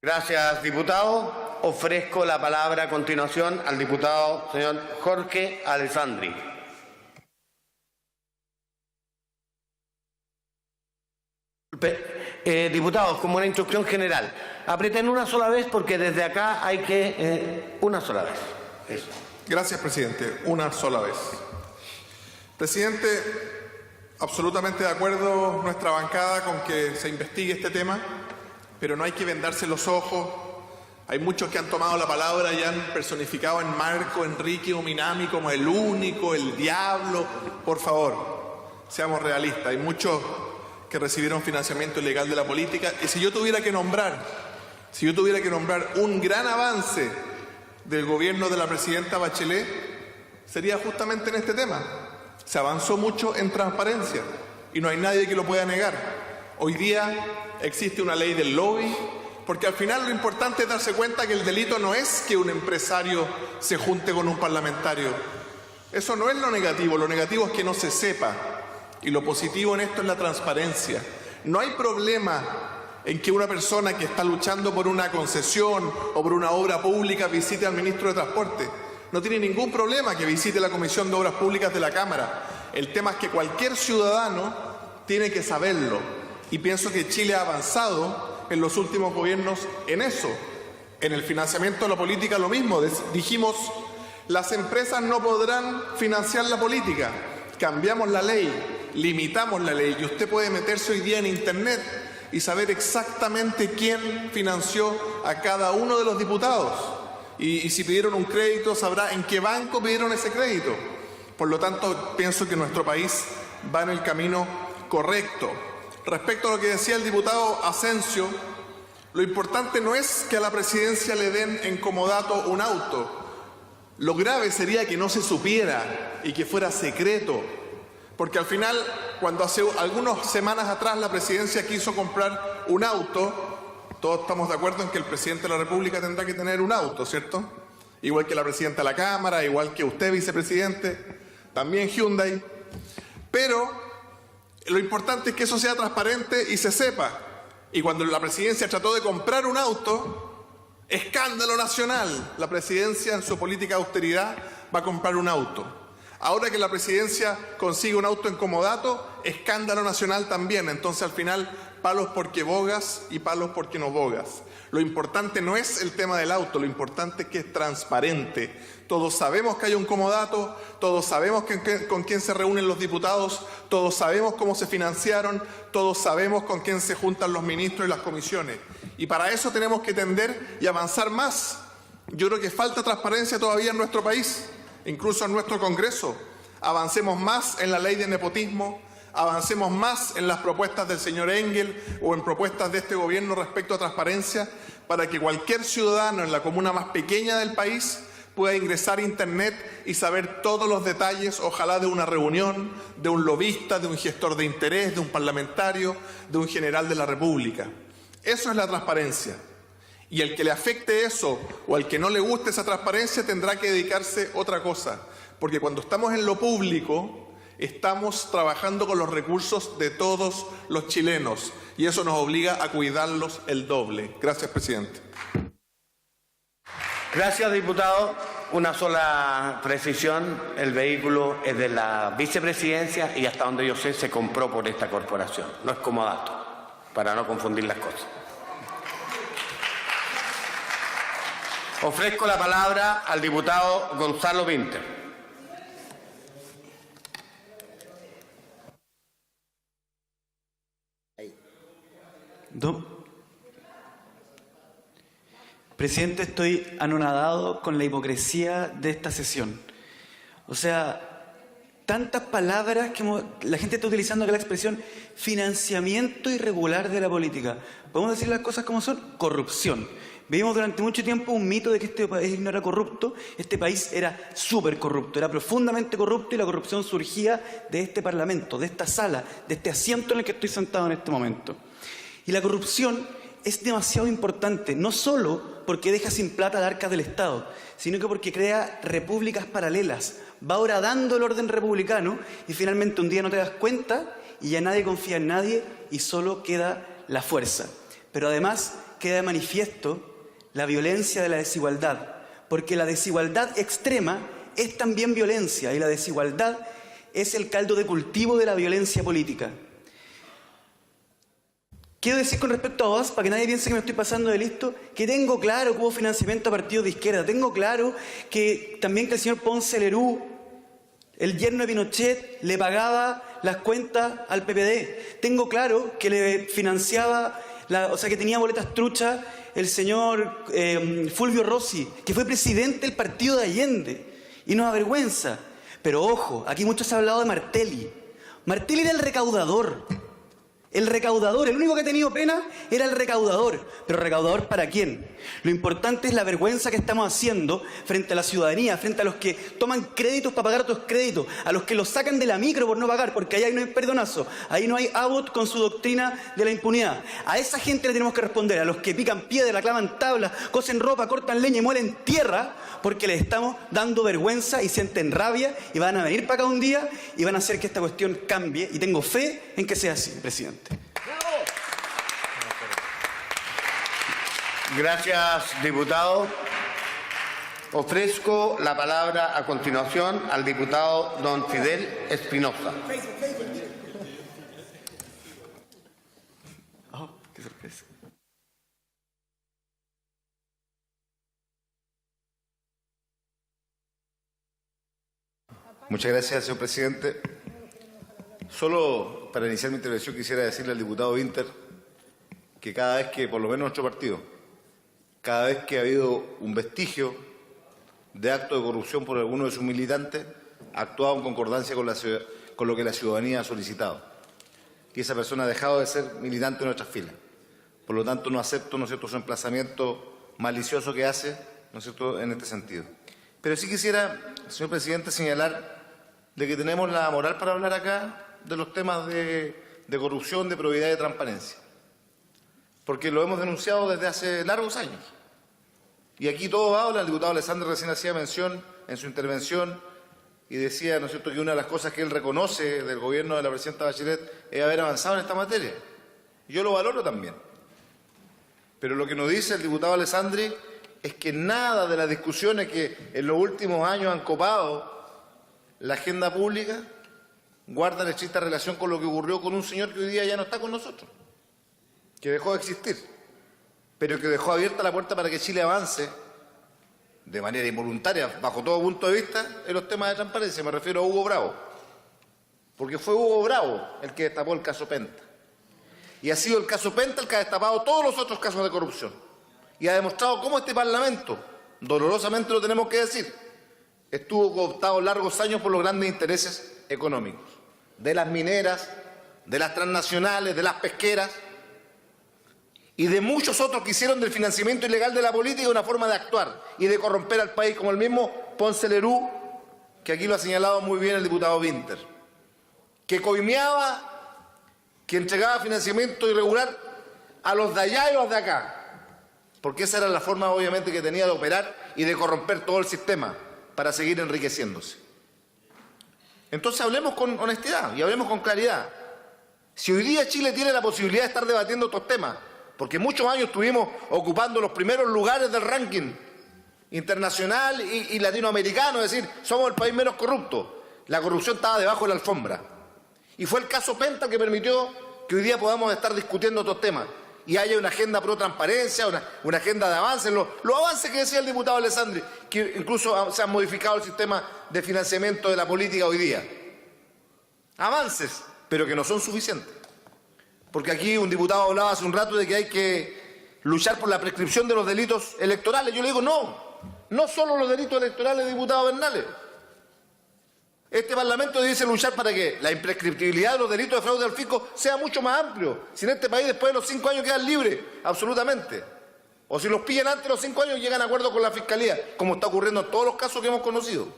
Gracias, diputado. Ofrezco la palabra a continuación al diputado señor Jorge. Alessandri. Diputados, como una instrucción general, aprieten una sola vez porque desde acá hay que... una sola vez. Eso. Gracias, presidente. Una sola vez. Presidente, absolutamente de acuerdo nuestra bancada con que se investigue este tema, pero no hay que vendarse los ojos. Hay muchos que han tomado la palabra y han personificado en Marco Enrique Minami como el único, el diablo. Por favor, seamos realistas. Hay muchos que recibieron financiamiento ilegal de la política. Y si yo tuviera que nombrar un gran avance del gobierno de la presidenta Bachelet, sería justamente en este tema. Se avanzó mucho en transparencia y no hay nadie que lo pueda negar. Hoy día existe una ley del lobby, porque al final lo importante es darse cuenta que el delito no es que un empresario se junte con un parlamentario. Eso no es lo negativo es que no se sepa. Y lo positivo en esto es la transparencia. No hay problema en que una persona que está luchando por una concesión o por una obra pública visite al ministro de Transporte. No tiene ningún problema que visite la Comisión de Obras Públicas de la Cámara. El tema es que cualquier ciudadano tiene que saberlo. Y pienso que Chile ha avanzado en los últimos gobiernos en eso. En el financiamiento de la política lo mismo. Dijimos, las empresas no podrán financiar la política. Cambiamos la ley, limitamos la ley. Y usted puede meterse hoy día en Internet y saber exactamente quién financió a cada uno de los diputados. Y si pidieron un crédito, sabrá en qué banco pidieron ese crédito. Por lo tanto, pienso que nuestro país va en el camino correcto. Respecto a lo que decía el diputado Asensio, lo importante no es que a la presidencia le den en comodato un auto. Lo grave sería que no se supiera y que fuera secreto. Porque al final, cuando hace algunas semanas atrás la presidencia quiso comprar un auto, todos estamos de acuerdo en que el presidente de la República tendrá que tener un auto, ¿cierto? Igual que la presidenta de la Cámara, igual que usted, vicepresidente, también Hyundai. Pero lo importante es que eso sea transparente y se sepa. Y cuando la presidencia trató de comprar un auto, escándalo nacional. La presidencia en su política de austeridad va a comprar un auto. Ahora que la presidencia consigue un auto en comodato, escándalo nacional también. Entonces al final, palos porque bogas y palos porque no bogas. Lo importante no es el tema del auto, lo importante es que es transparente. Todos sabemos que hay un comodato, todos sabemos con quién se reúnen los diputados, todos sabemos cómo se financiaron, todos sabemos con quién se juntan los ministros y las comisiones. Y para eso tenemos que tender y avanzar más. Yo creo que falta transparencia todavía en nuestro país, incluso en nuestro Congreso. Avancemos más en la ley de nepotismo, avancemos más en las propuestas del señor Engel o en propuestas de este gobierno respecto a transparencia, para que cualquier ciudadano en la comuna más pequeña del país pueda ingresar a Internet y saber todos los detalles, ojalá de una reunión, de un lobista, de un gestor de interés, de un parlamentario, de un general de la República. Eso es la transparencia. Y el que le afecte eso o al que no le guste esa transparencia tendrá que dedicarse a otra cosa. Porque cuando estamos en lo público, estamos trabajando con los recursos de todos los chilenos. Y eso nos obliga a cuidarlos el doble. Gracias, presidente. Gracias, diputado. Una sola precisión. El vehículo es de la vicepresidencia y hasta donde yo sé se compró por esta corporación. No es comodato, para no confundir las cosas. Ofrezco la palabra al diputado Gonzalo Vinter. Presidente, estoy anonadado con la hipocresía de esta sesión. O sea, tantas palabras que la gente está utilizando, que la expresión financiamiento irregular de la política. ¿Podemos decir las cosas como son? Corrupción. Vivimos durante mucho tiempo un mito de que este país no era corrupto. Este país era súper corrupto, era profundamente corrupto, y la corrupción surgía de este Parlamento, de esta sala, de este asiento en el que estoy sentado en este momento. Y la corrupción es demasiado importante, no solo porque deja sin plata las arcas del Estado, sino que porque crea repúblicas paralelas, va horadando el orden republicano y finalmente un día no te das cuenta y ya nadie confía en nadie y solo queda la fuerza. Pero además queda de manifiesto la violencia de la desigualdad, porque la desigualdad extrema es también violencia y la desigualdad es el caldo de cultivo de la violencia política. Quiero decir con respecto a OAS, para que nadie piense que me estoy pasando de listo, que tengo claro que hubo financiamiento a partidos de izquierda. Tengo claro que también que el señor Ponce Lerú, el yerno de Pinochet, le pagaba las cuentas al PPD. Tengo claro que le financiaba, que tenía boletas truchas el señor Fulvio Rossi, que fue presidente del partido de Allende. Y nos avergüenza. Pero ojo, aquí muchos se ha hablado de Martelli. Martelli era el recaudador. El recaudador, el único que ha tenido pena era el recaudador. ¿Pero recaudador para quién? Lo importante es la vergüenza que estamos haciendo frente a la ciudadanía, frente a los que toman créditos para pagar otros créditos, a los que los sacan de la micro por no pagar, porque ahí no hay perdonazo, ahí no hay Abbott con su doctrina de la impunidad. A esa gente le tenemos que responder, a los que pican piedra, clavan tablas, cosen ropa, cortan leña y muelen tierra, porque les estamos dando vergüenza y sienten rabia y van a venir para acá un día y van a hacer que esta cuestión cambie, y tengo fe en que sea así, presidente. Gracias, diputado. Ofrezco la palabra a continuación al diputado don Fidel Espinosa. Oh, qué sorpresa. Muchas gracias, señor presidente. Solo para iniciar mi intervención quisiera decirle al diputado Winter que cada vez que, por lo menos nuestro partido, cada vez que ha habido un vestigio de acto de corrupción por alguno de sus militantes, ha actuado en concordancia con lo que la ciudadanía ha solicitado. Y esa persona ha dejado de ser militante de nuestras filas. Por lo tanto, no acepto, ¿no es cierto?, su emplazamiento malicioso que hace, ¿no es cierto?, en este sentido. Pero sí quisiera, señor presidente, señalar de que tenemos la moral para hablar acá de los temas de corrupción, de probidad y de transparencia. Porque lo hemos denunciado desde hace largos años. Y aquí todo habla, el diputado Alessandri recién hacía mención en su intervención y decía, ¿no es cierto?, que una de las cosas que él reconoce del gobierno de la presidenta Bachelet es haber avanzado en esta materia. Yo lo valoro también. Pero lo que nos dice el diputado Alessandri es que nada de las discusiones que en los últimos años han copado la agenda pública guardan estricta relación con lo que ocurrió con un señor que hoy día ya no está con nosotros, que dejó de existir, pero que dejó abierta la puerta para que Chile avance de manera involuntaria, bajo todo punto de vista, en los temas de transparencia. Me refiero a Hugo Bravo, porque fue Hugo Bravo el que destapó el caso Penta. Y ha sido el caso Penta el que ha destapado todos los otros casos de corrupción. Y ha demostrado cómo este Parlamento, dolorosamente lo tenemos que decir, estuvo cooptado largos años por los grandes intereses económicos, de las mineras, de las transnacionales, de las pesqueras, y de muchos otros que hicieron del financiamiento ilegal de la política una forma de actuar y de corromper al país, como el mismo Ponce Lerú, que aquí lo ha señalado muy bien el diputado Winter, que coimeaba, que entregaba financiamiento irregular a los de allá y los de acá, porque esa era la forma obviamente que tenía de operar y de corromper todo el sistema para seguir enriqueciéndose. Entonces hablemos con honestidad y hablemos con claridad. Si hoy día Chile tiene la posibilidad de estar debatiendo estos temas, porque muchos años estuvimos ocupando los primeros lugares del ranking internacional y latinoamericano, es decir, somos el país menos corrupto. La corrupción estaba debajo de la alfombra. Y fue el caso Penta que permitió que hoy día podamos estar discutiendo estos temas y haya una agenda pro transparencia, una agenda de avances, los avances que decía el diputado Alessandri, que incluso se han modificado el sistema de financiamiento de la política hoy día. Avances, pero que no son suficientes. Porque aquí un diputado hablaba hace un rato de que hay que luchar por la prescripción de los delitos electorales. Yo le digo, no solo los delitos electorales, diputado Bernales. Este Parlamento debe luchar para que la imprescriptibilidad de los delitos de fraude al fisco sea mucho más amplio. Si en este país después de los 5 años quedan libres, absolutamente. O si los pillan antes de los 5 años llegan a acuerdo con la Fiscalía, como está ocurriendo en todos los casos que hemos conocido.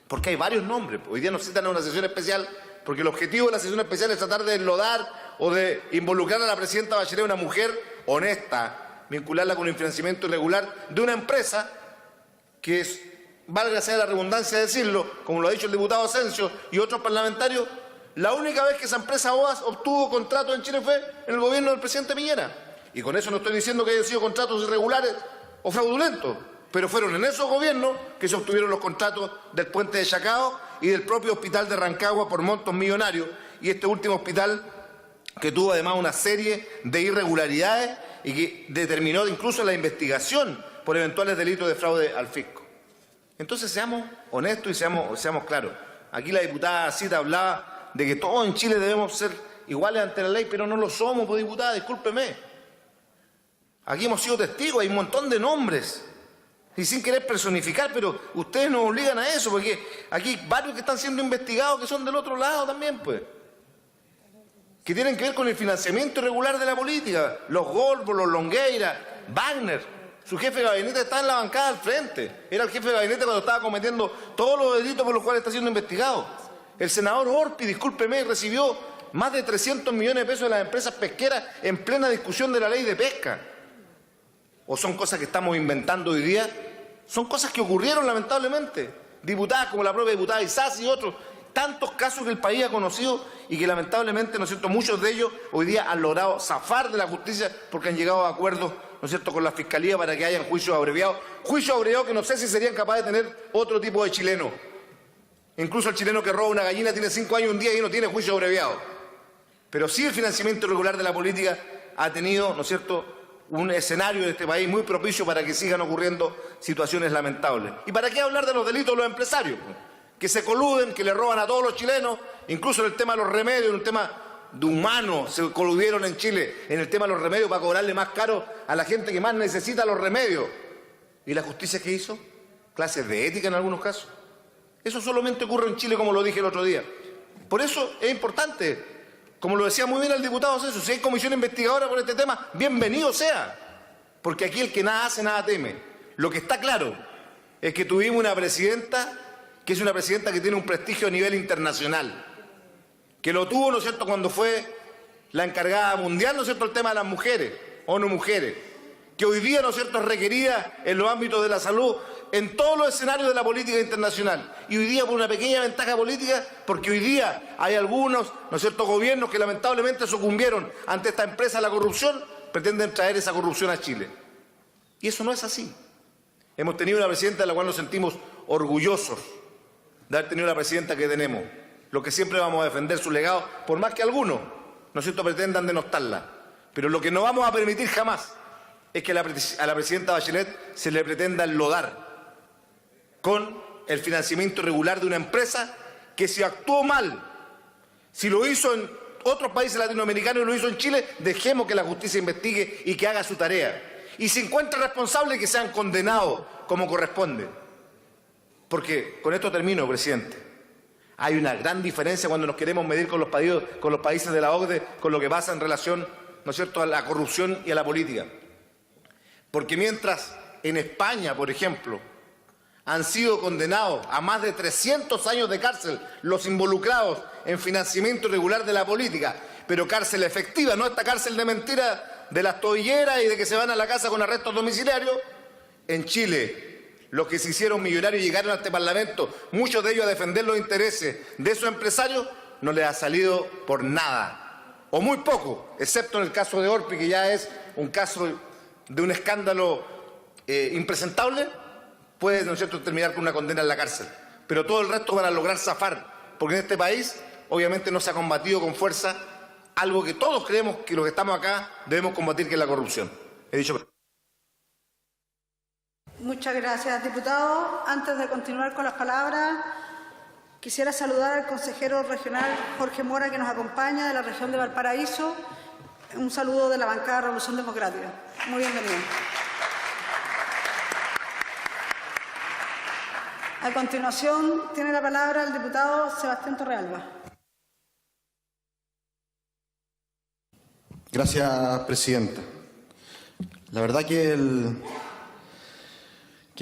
Porque hay varios nombres. Hoy día nos citan a una sesión especial, porque el objetivo de la sesión especial es tratar de enlodar o de involucrar a la presidenta Bachelet, una mujer honesta, vincularla con el financiamiento irregular de una empresa que es, valga sea la redundancia de decirlo, como lo ha dicho el diputado Asensio y otros parlamentarios, la única vez que esa empresa OAS obtuvo contratos en Chile fue en el gobierno del presidente Piñera. Y con eso no estoy diciendo que hayan sido contratos irregulares o fraudulentos, pero fueron en esos gobiernos que se obtuvieron los contratos del puente de Chacao y del propio hospital de Rancagua por montos millonarios, y este último hospital que tuvo además una serie de irregularidades y que determinó incluso la investigación por eventuales delitos de fraude al fisco. Entonces seamos honestos y seamos claros. Aquí la diputada Cita hablaba de que todos en Chile debemos ser iguales ante la ley, pero no lo somos, pues, diputada, discúlpeme. Aquí hemos sido testigos, hay un montón de nombres. Y sin querer personificar, pero ustedes nos obligan a eso, porque aquí hay varios que están siendo investigados que son del otro lado también, pues. Que tienen que ver con el financiamiento irregular de la política. Los Golbos, los Longueira, Wagner. Su jefe de gabinete está en la bancada al frente. Era el jefe de gabinete cuando estaba cometiendo todos los delitos por los cuales está siendo investigado. El senador Orpi, discúlpeme, recibió más de 300 millones de pesos de las empresas pesqueras en plena discusión de la ley de pesca. ¿O son cosas que estamos inventando hoy día? Son cosas que ocurrieron lamentablemente. Diputadas como la propia diputada Isasi y otros, tantos casos que el país ha conocido y que lamentablemente, ¿no es cierto?, muchos de ellos hoy día han logrado zafar de la justicia porque han llegado a acuerdos, ¿no es cierto?, con la Fiscalía para que hayan juicios abreviados que no sé si serían capaces de tener otro tipo de chileno. Incluso el chileno que roba una gallina tiene 5 años un día y no tiene juicio abreviado. Pero sí el financiamiento irregular de la política ha tenido, ¿no es cierto?, un escenario de este país muy propicio para que sigan ocurriendo situaciones lamentables. ¿Y para qué hablar de los delitos de los empresarios? Que se coluden, que le roban a todos los chilenos, incluso en el tema de los remedios, en un tema de humanos, se coludieron en Chile en el tema de los remedios para cobrarle más caro a la gente que más necesita los remedios. ¿Y la justicia qué hizo? Clases de ética en algunos casos. Eso solamente ocurre en Chile, como lo dije el otro día. Por eso es importante, como lo decía muy bien el diputado Ceso, si hay comisión investigadora por este tema, bienvenido sea. Porque aquí el que nada hace, nada teme. Lo que está claro es que tuvimos una presidenta que es una presidenta que tiene un prestigio a nivel internacional. Que lo tuvo, ¿no es cierto?, cuando fue la encargada mundial, ¿no es cierto?, el tema de las mujeres, ONU Mujeres. Que hoy día, ¿no es cierto?, es requerida en los ámbitos de la salud, en todos los escenarios de la política internacional. Y hoy día por una pequeña ventaja política, porque hoy día hay algunos, ¿no es cierto?, gobiernos que lamentablemente sucumbieron ante esta empresa de la corrupción, pretenden traer esa corrupción a Chile. Y eso no es así. Hemos tenido una presidenta de la cual nos sentimos orgullosos de haber tenido la presidenta que tenemos. Lo que siempre vamos a defender su legado, por más que algunos, ¿no es cierto?, pretendan denostarla. Pero lo que no vamos a permitir jamás es que a la presidenta Bachelet se le pretenda enlodar con el financiamiento irregular de una empresa que si actuó mal, si lo hizo en otros países latinoamericanos y lo hizo en Chile, dejemos que la justicia investigue y que haga su tarea. Y si encuentra responsables, que sean condenados como corresponde. Porque, con esto termino, presidente, hay una gran diferencia cuando nos queremos medir con los países de la OCDE, con lo que pasa en relación, ¿no es cierto?, a la corrupción y a la política. Porque mientras en España, por ejemplo, han sido condenados a más de 300 años de cárcel los involucrados en financiamiento irregular de la política, pero cárcel efectiva, no esta cárcel de mentira de las tobilleras y de que se van a la casa con arrestos domiciliarios, en Chile los que se hicieron millonarios y llegaron a este Parlamento, muchos de ellos a defender los intereses de esos empresarios, no les ha salido por nada, o muy poco, excepto en el caso de Orpi, que ya es un caso de un escándalo impresentable, puede, ¿no es cierto?, terminar con una condena en la cárcel. Pero todo el resto van a lograr zafar, porque en este país obviamente no se ha combatido con fuerza algo que todos creemos que los que estamos acá debemos combatir, que es la corrupción. He dicho. Muchas gracias, diputado. Antes de continuar con las palabras, quisiera saludar al consejero regional Jorge Mora, que nos acompaña de la región de Valparaíso. Un saludo de la bancada de Revolución Democrática. Muy bienvenido. A continuación, tiene la palabra el diputado Sebastián Torrealba. Gracias, presidenta. La verdad que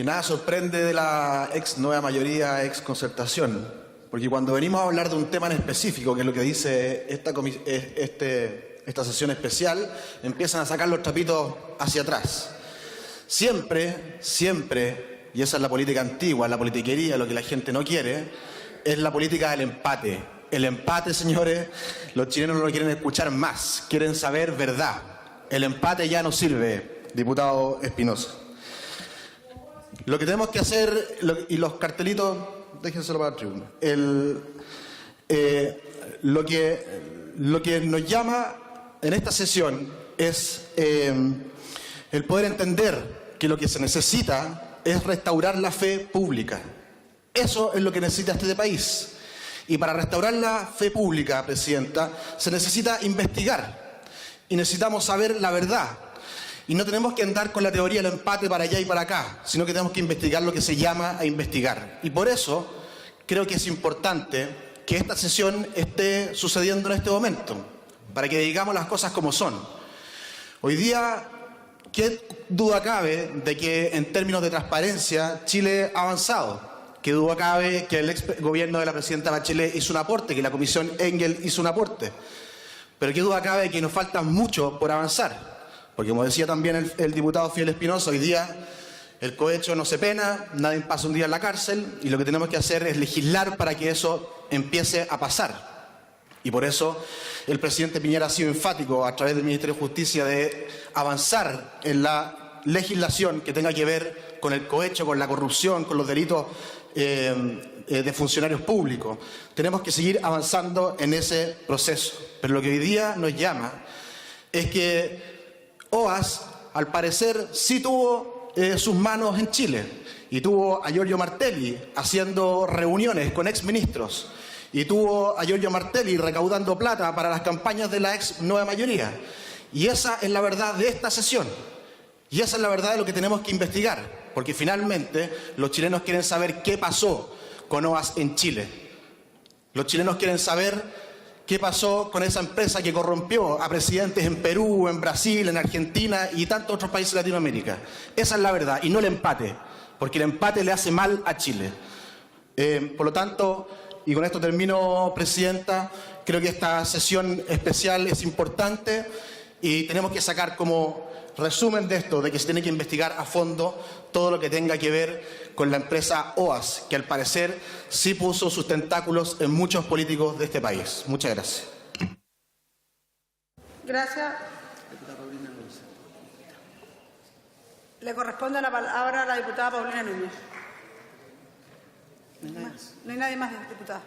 nada sorprende de la ex nueva mayoría, ex concertación, porque cuando venimos a hablar de un tema en específico, que es lo que dice esta sesión especial, empiezan a sacar los trapitos hacia atrás. Siempre, y esa es la política antigua, la politiquería, lo que la gente no quiere, es la política del empate. El empate, señores, los chilenos no lo quieren escuchar más, quieren saber verdad. El empate ya no sirve, diputado Espinosa. Lo que tenemos que hacer, y los cartelitos, déjenselo para el tribunal. Lo que lo que nos llama en esta sesión es el poder entender que lo que se necesita es restaurar la fe pública. Eso es lo que necesita este país. Y para restaurar la fe pública, Presidenta, se necesita investigar. Y necesitamos saber la verdad. Y no tenemos que andar con la teoría del empate para allá y para acá, sino que tenemos que investigar lo que se llama a investigar. Y por eso creo que es importante que esta sesión esté sucediendo en este momento, para que digamos las cosas como son. Hoy día, ¿qué duda cabe de que en términos de transparencia Chile ha avanzado? ¿Qué duda cabe que el ex gobierno de la presidenta Bachelet hizo un aporte, que la comisión Engel hizo un aporte? Pero qué duda cabe que nos falta mucho por avanzar. Porque como decía también el diputado Fidel Espinosa, hoy día el cohecho no se pena, nadie pasa un día en la cárcel y lo que tenemos que hacer es legislar para que eso empiece a pasar. Y por eso el presidente Piñera ha sido enfático a través del Ministerio de Justicia de avanzar en la legislación que tenga que ver con el cohecho, con la corrupción, con los delitos de funcionarios públicos. Tenemos que seguir avanzando en ese proceso. Pero lo que hoy día nos llama es que OAS, al parecer, sí tuvo sus manos en Chile y tuvo a Giorgio Martelli haciendo reuniones con exministros y tuvo a Giorgio Martelli recaudando plata para las campañas de la ex Nueva Mayoría. Y esa es la verdad de esta sesión. Y esa es la verdad de lo que tenemos que investigar, porque finalmente los chilenos quieren saber qué pasó con OAS en Chile. Los chilenos quieren saber qué pasó con esa empresa que corrompió a presidentes en Perú, en Brasil, en Argentina y tantos otros países de Latinoamérica. Esa es la verdad, y no el empate, porque el empate le hace mal a Chile. Por lo tanto, y con esto termino, Presidenta, creo que esta sesión especial es importante y tenemos que sacar como resumen de esto, de que se tiene que investigar a fondo todo lo que tenga que ver con la empresa OAS, que al parecer sí puso sus tentáculos en muchos políticos de este país. Muchas gracias. Gracias. Le corresponde la palabra a la diputada Paulina Núñez. No hay nadie más, diputada.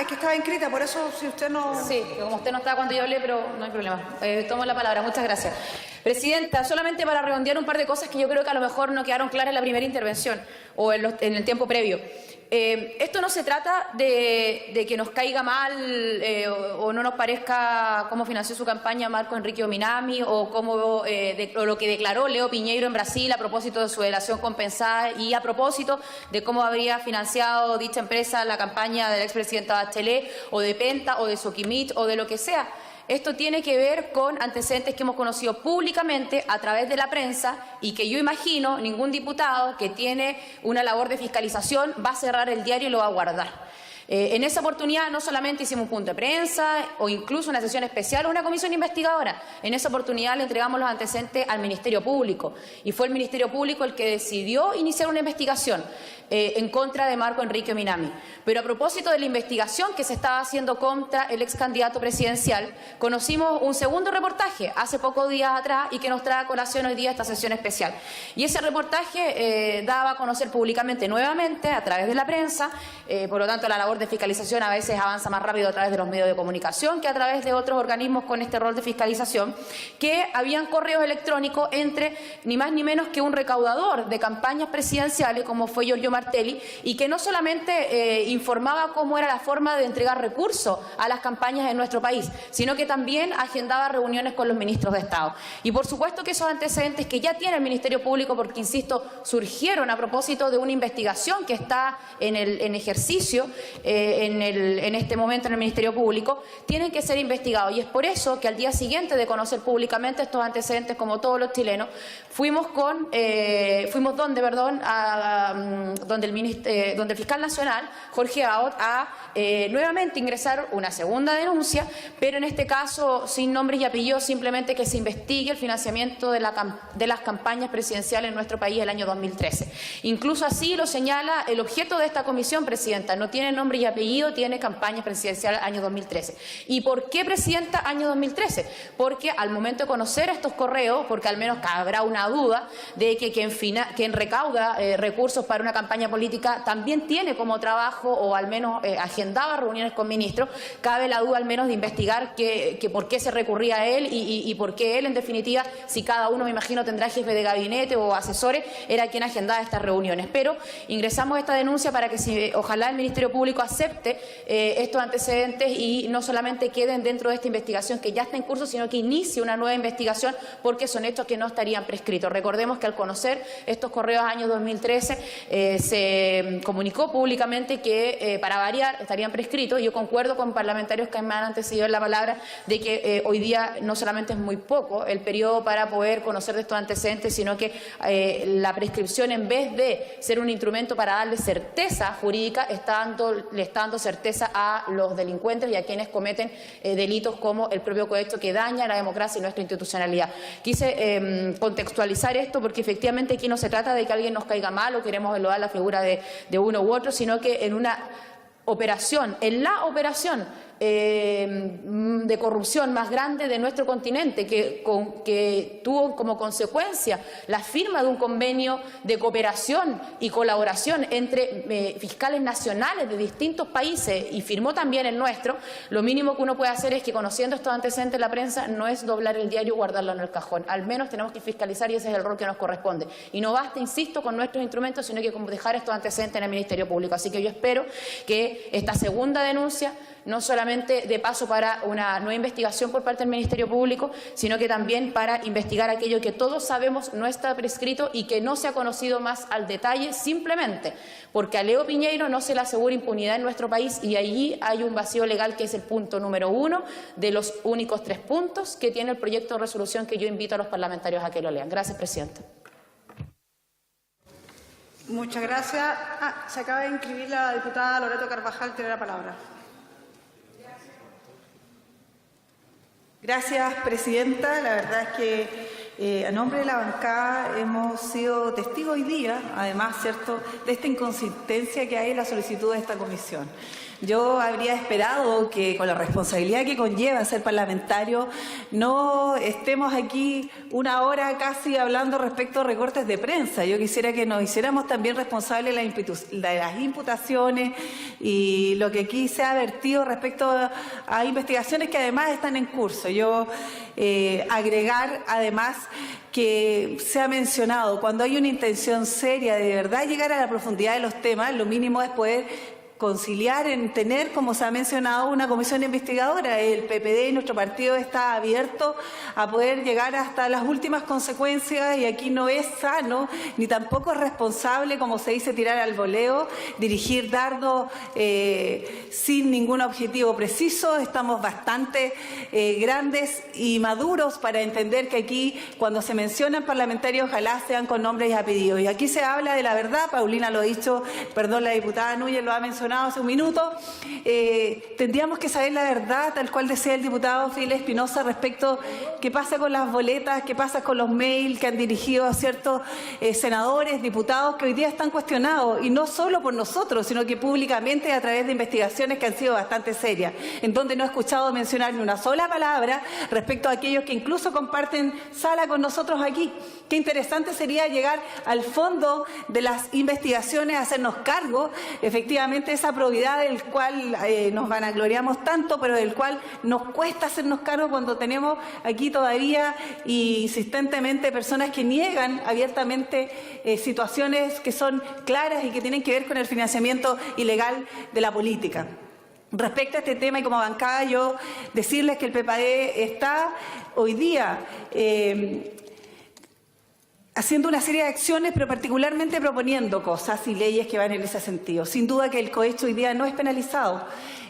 Es que estaba inscrita, por eso si usted no... Sí, como usted no estaba cuando yo hablé, pero no hay problema. Tomo la palabra, muchas gracias. Presidenta, solamente para redondear un par de cosas que yo creo que a lo mejor no quedaron claras en la primera intervención o en el tiempo previo. Esto no se trata de que nos caiga mal o no nos parezca cómo financió su campaña Marco Enrique Ominami o lo que declaró Leo Piñeiro en Brasil a propósito de su delación compensada y a propósito de cómo habría financiado dicha empresa la campaña de la expresidenta Bachelet o de Penta o de Soquimich o de lo que sea. Esto tiene que ver con antecedentes que hemos conocido públicamente a través de la prensa y que yo imagino ningún diputado que tiene una labor de fiscalización va a cerrar el diario y lo va a guardar. En esa oportunidad no solamente hicimos un punto de prensa o incluso una sesión especial o una comisión investigadora. En esa oportunidad le entregamos los antecedentes al Ministerio Público y fue el Ministerio Público el que decidió iniciar una investigación en contra de Marco Enrique Ominami. Pero a propósito de la investigación que se estaba haciendo contra el ex candidato presidencial, conocimos un segundo reportaje hace pocos días atrás y que nos trae a colación hoy día esta sesión especial. Y ese reportaje daba a conocer públicamente nuevamente a través de la prensa, por lo tanto la labor de fiscalización a veces avanza más rápido a través de los medios de comunicación que a través de otros organismos con este rol de fiscalización, que habían correos electrónicos entre ni más ni menos que un recaudador de campañas presidenciales como fue Giorgio Martelli y que no solamente informaba cómo era la forma de entregar recursos a las campañas en nuestro país, sino que también agendaba reuniones con los ministros de Estado. Y por supuesto que esos antecedentes que ya tiene el Ministerio Público, porque insisto, surgieron a propósito de una investigación que está en ejercicio en este momento en el Ministerio Público, tienen que ser investigados. Y es por eso que al día siguiente de conocer públicamente estos antecedentes, como todos los chilenos, fuimos donde el fiscal nacional, Jorge Aot, a nuevamente ingresar una segunda denuncia, pero en este caso sin nombres y apellidos, simplemente que se investigue el financiamiento de las campañas presidenciales en nuestro país el año 2013. Incluso así lo señala el objeto de esta comisión, Presidenta, no tiene nombre nombre y apellido tiene campaña presidencial año 2013. ¿Y por qué, Presidenta, año 2013? Porque al momento de conocer estos correos, porque al menos habrá una duda de que quien recauda recursos para una campaña política también tiene como trabajo o al menos agendaba reuniones con ministros, cabe la duda al menos de investigar que por qué se recurría a él y por qué él, en definitiva, si cada uno, me imagino, tendrá jefe de gabinete o asesores, era quien agendaba estas reuniones. Pero ingresamos esta denuncia para que ojalá el Ministerio Público acepte estos antecedentes y no solamente queden dentro de esta investigación que ya está en curso, sino que inicie una nueva investigación, porque son hechos que no estarían prescritos. Recordemos que al conocer estos correos año 2013 se comunicó públicamente que para variar estarían prescritos. Yo concuerdo con parlamentarios que me han antecedido en la palabra de que hoy día no solamente es muy poco el periodo para poder conocer de estos antecedentes, sino que la prescripción, en vez de ser un instrumento para darle certeza jurídica, le está dando certeza a los delincuentes y a quienes cometen delitos como el propio cohecho, que daña la democracia y nuestra institucionalidad. Quise contextualizar esto porque efectivamente aquí no se trata de que alguien nos caiga mal o queremos eludar la figura de uno u otro, sino que en la operación de corrupción más grande de nuestro continente, que tuvo como consecuencia la firma de un convenio de cooperación y colaboración entre fiscales nacionales de distintos países y firmó también el nuestro. Lo mínimo que uno puede hacer es que, conociendo estos antecedentes en la prensa, no es doblar el diario y guardarlo en el cajón. Al menos tenemos que fiscalizar y ese es el rol que nos corresponde. Y no basta, insisto, con nuestros instrumentos, sino que dejar estos antecedentes en el Ministerio Público. Así que yo espero que esta segunda denuncia no solamente de paso para una nueva investigación por parte del Ministerio Público, sino que también para investigar aquello que todos sabemos no está prescrito y que no se ha conocido más al detalle, simplemente porque a Leo Piñeiro no se le asegura impunidad en nuestro país, y allí hay un vacío legal que es el punto número 1 de los únicos 3 puntos que tiene el proyecto de resolución que yo invito a los parlamentarios a que lo lean. Gracias, Presidenta. Muchas gracias. Se acaba de inscribir la diputada Loreto Carvajal, tiene la palabra. Gracias, Presidenta. La verdad es que a nombre de la bancada hemos sido testigos hoy día, además, ¿cierto?, de esta inconsistencia que hay en la solicitud de esta comisión. Yo habría esperado que, con la responsabilidad que conlleva ser parlamentario, no estemos aquí una hora casi hablando respecto a recortes de prensa. Yo quisiera que nos hiciéramos también responsables de las imputaciones y lo que aquí se ha vertido respecto a investigaciones que además están en curso. Yo agregar además que se ha mencionado, cuando hay una intención seria de verdad llegar a la profundidad de los temas, lo mínimo es poder conciliar en tener, como se ha mencionado, una comisión investigadora. El PPD y nuestro partido está abierto a poder llegar hasta las últimas consecuencias, y aquí no es sano ni tampoco es responsable, como se dice, tirar al voleo, dirigir dardos sin ningún objetivo preciso. Estamos bastante grandes y maduros para entender que aquí, cuando se mencionan parlamentarios, ojalá sean con nombres y apellidos. Y aquí se habla de la verdad. Paulina lo ha dicho, perdón, la diputada Núñez lo ha mencionado hace un minuto. Tendríamos que saber la verdad, tal cual decía el diputado Fidel Espinosa, respecto qué pasa con las boletas, qué pasa con los mails que han dirigido a ciertos senadores, diputados que hoy día están cuestionados, y no solo por nosotros, sino que públicamente a través de investigaciones que han sido bastante serias, en donde no he escuchado mencionar ni una sola palabra respecto a aquellos que incluso comparten sala con nosotros aquí. Qué interesante sería llegar al fondo de las investigaciones, hacernos cargo efectivamente esa probidad del cual nos vanagloriamos tanto, pero del cual nos cuesta hacernos cargo cuando tenemos aquí todavía insistentemente personas que niegan abiertamente situaciones que son claras y que tienen que ver con el financiamiento ilegal de la política. Respecto a este tema, y como bancada, yo decirles que el PPD está hoy día haciendo una serie de acciones, pero particularmente proponiendo cosas y leyes que van en ese sentido. Sin duda que el cohecho hoy día no es penalizado.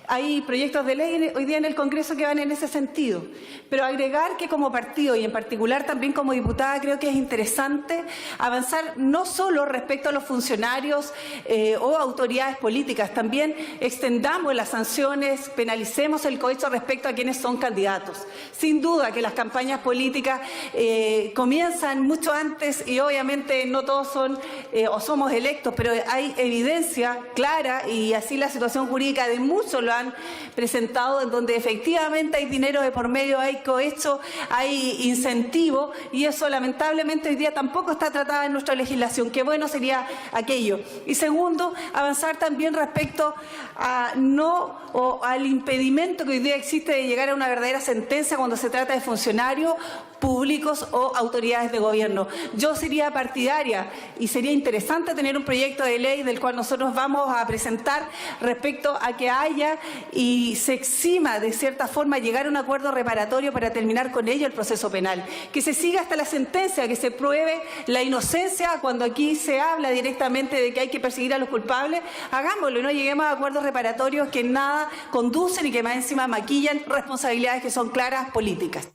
Hay proyectos de ley hoy día en el Congreso que van en ese sentido, pero agregar que como partido y en particular también como diputada creo que es interesante avanzar no solo respecto a los funcionarios o autoridades políticas, también extendamos las sanciones, penalicemos el cohecho respecto a quienes son candidatos. Sin duda que las campañas políticas comienzan mucho antes y obviamente no todos son o somos electos, pero hay evidencia clara y así la situación jurídica de muchos lo han presentado, en donde efectivamente hay dinero de por medio, hay cohecho, hay incentivo, y eso lamentablemente hoy día tampoco está tratado en nuestra legislación. Qué bueno sería aquello. Y segundo, avanzar también respecto a al impedimento que hoy día existe de llegar a una verdadera sentencia cuando se trata de funcionarios públicos o autoridades de gobierno. Yo sería partidaria y sería interesante tener un proyecto de ley del cual nosotros vamos a presentar respecto a que haya y se exima de cierta forma llegar a un acuerdo reparatorio para terminar con ello el proceso penal. Que se siga hasta la sentencia, que se pruebe la inocencia cuando aquí se habla directamente de que hay que perseguir a los culpables. Hagámoslo y no lleguemos a acuerdos reparatorios que nada conducen y que más encima maquillan responsabilidades que son claras políticas.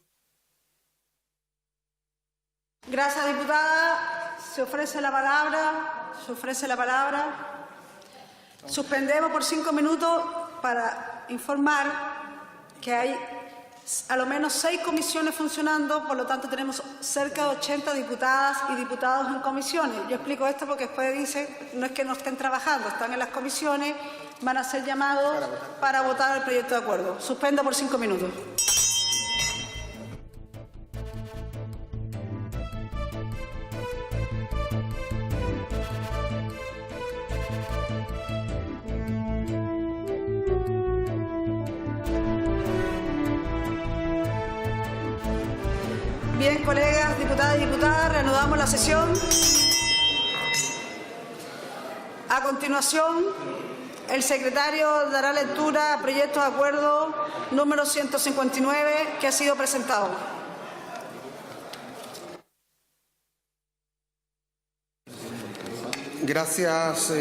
Gracias, diputada. Se ofrece la palabra. Suspendemos por 5 minutos para informar que hay a lo menos 6 comisiones funcionando, por lo tanto tenemos cerca de 80 diputadas y diputados en comisiones. Yo explico esto porque después dicen, no es que no estén trabajando, están en las comisiones, van a ser llamados para votar el proyecto de acuerdo. Suspendo por 5 minutos. Bien, colegas, diputadas y diputadas, reanudamos la sesión. A continuación, el secretario dará lectura al proyecto de acuerdo número 159 que ha sido presentado. Gracias,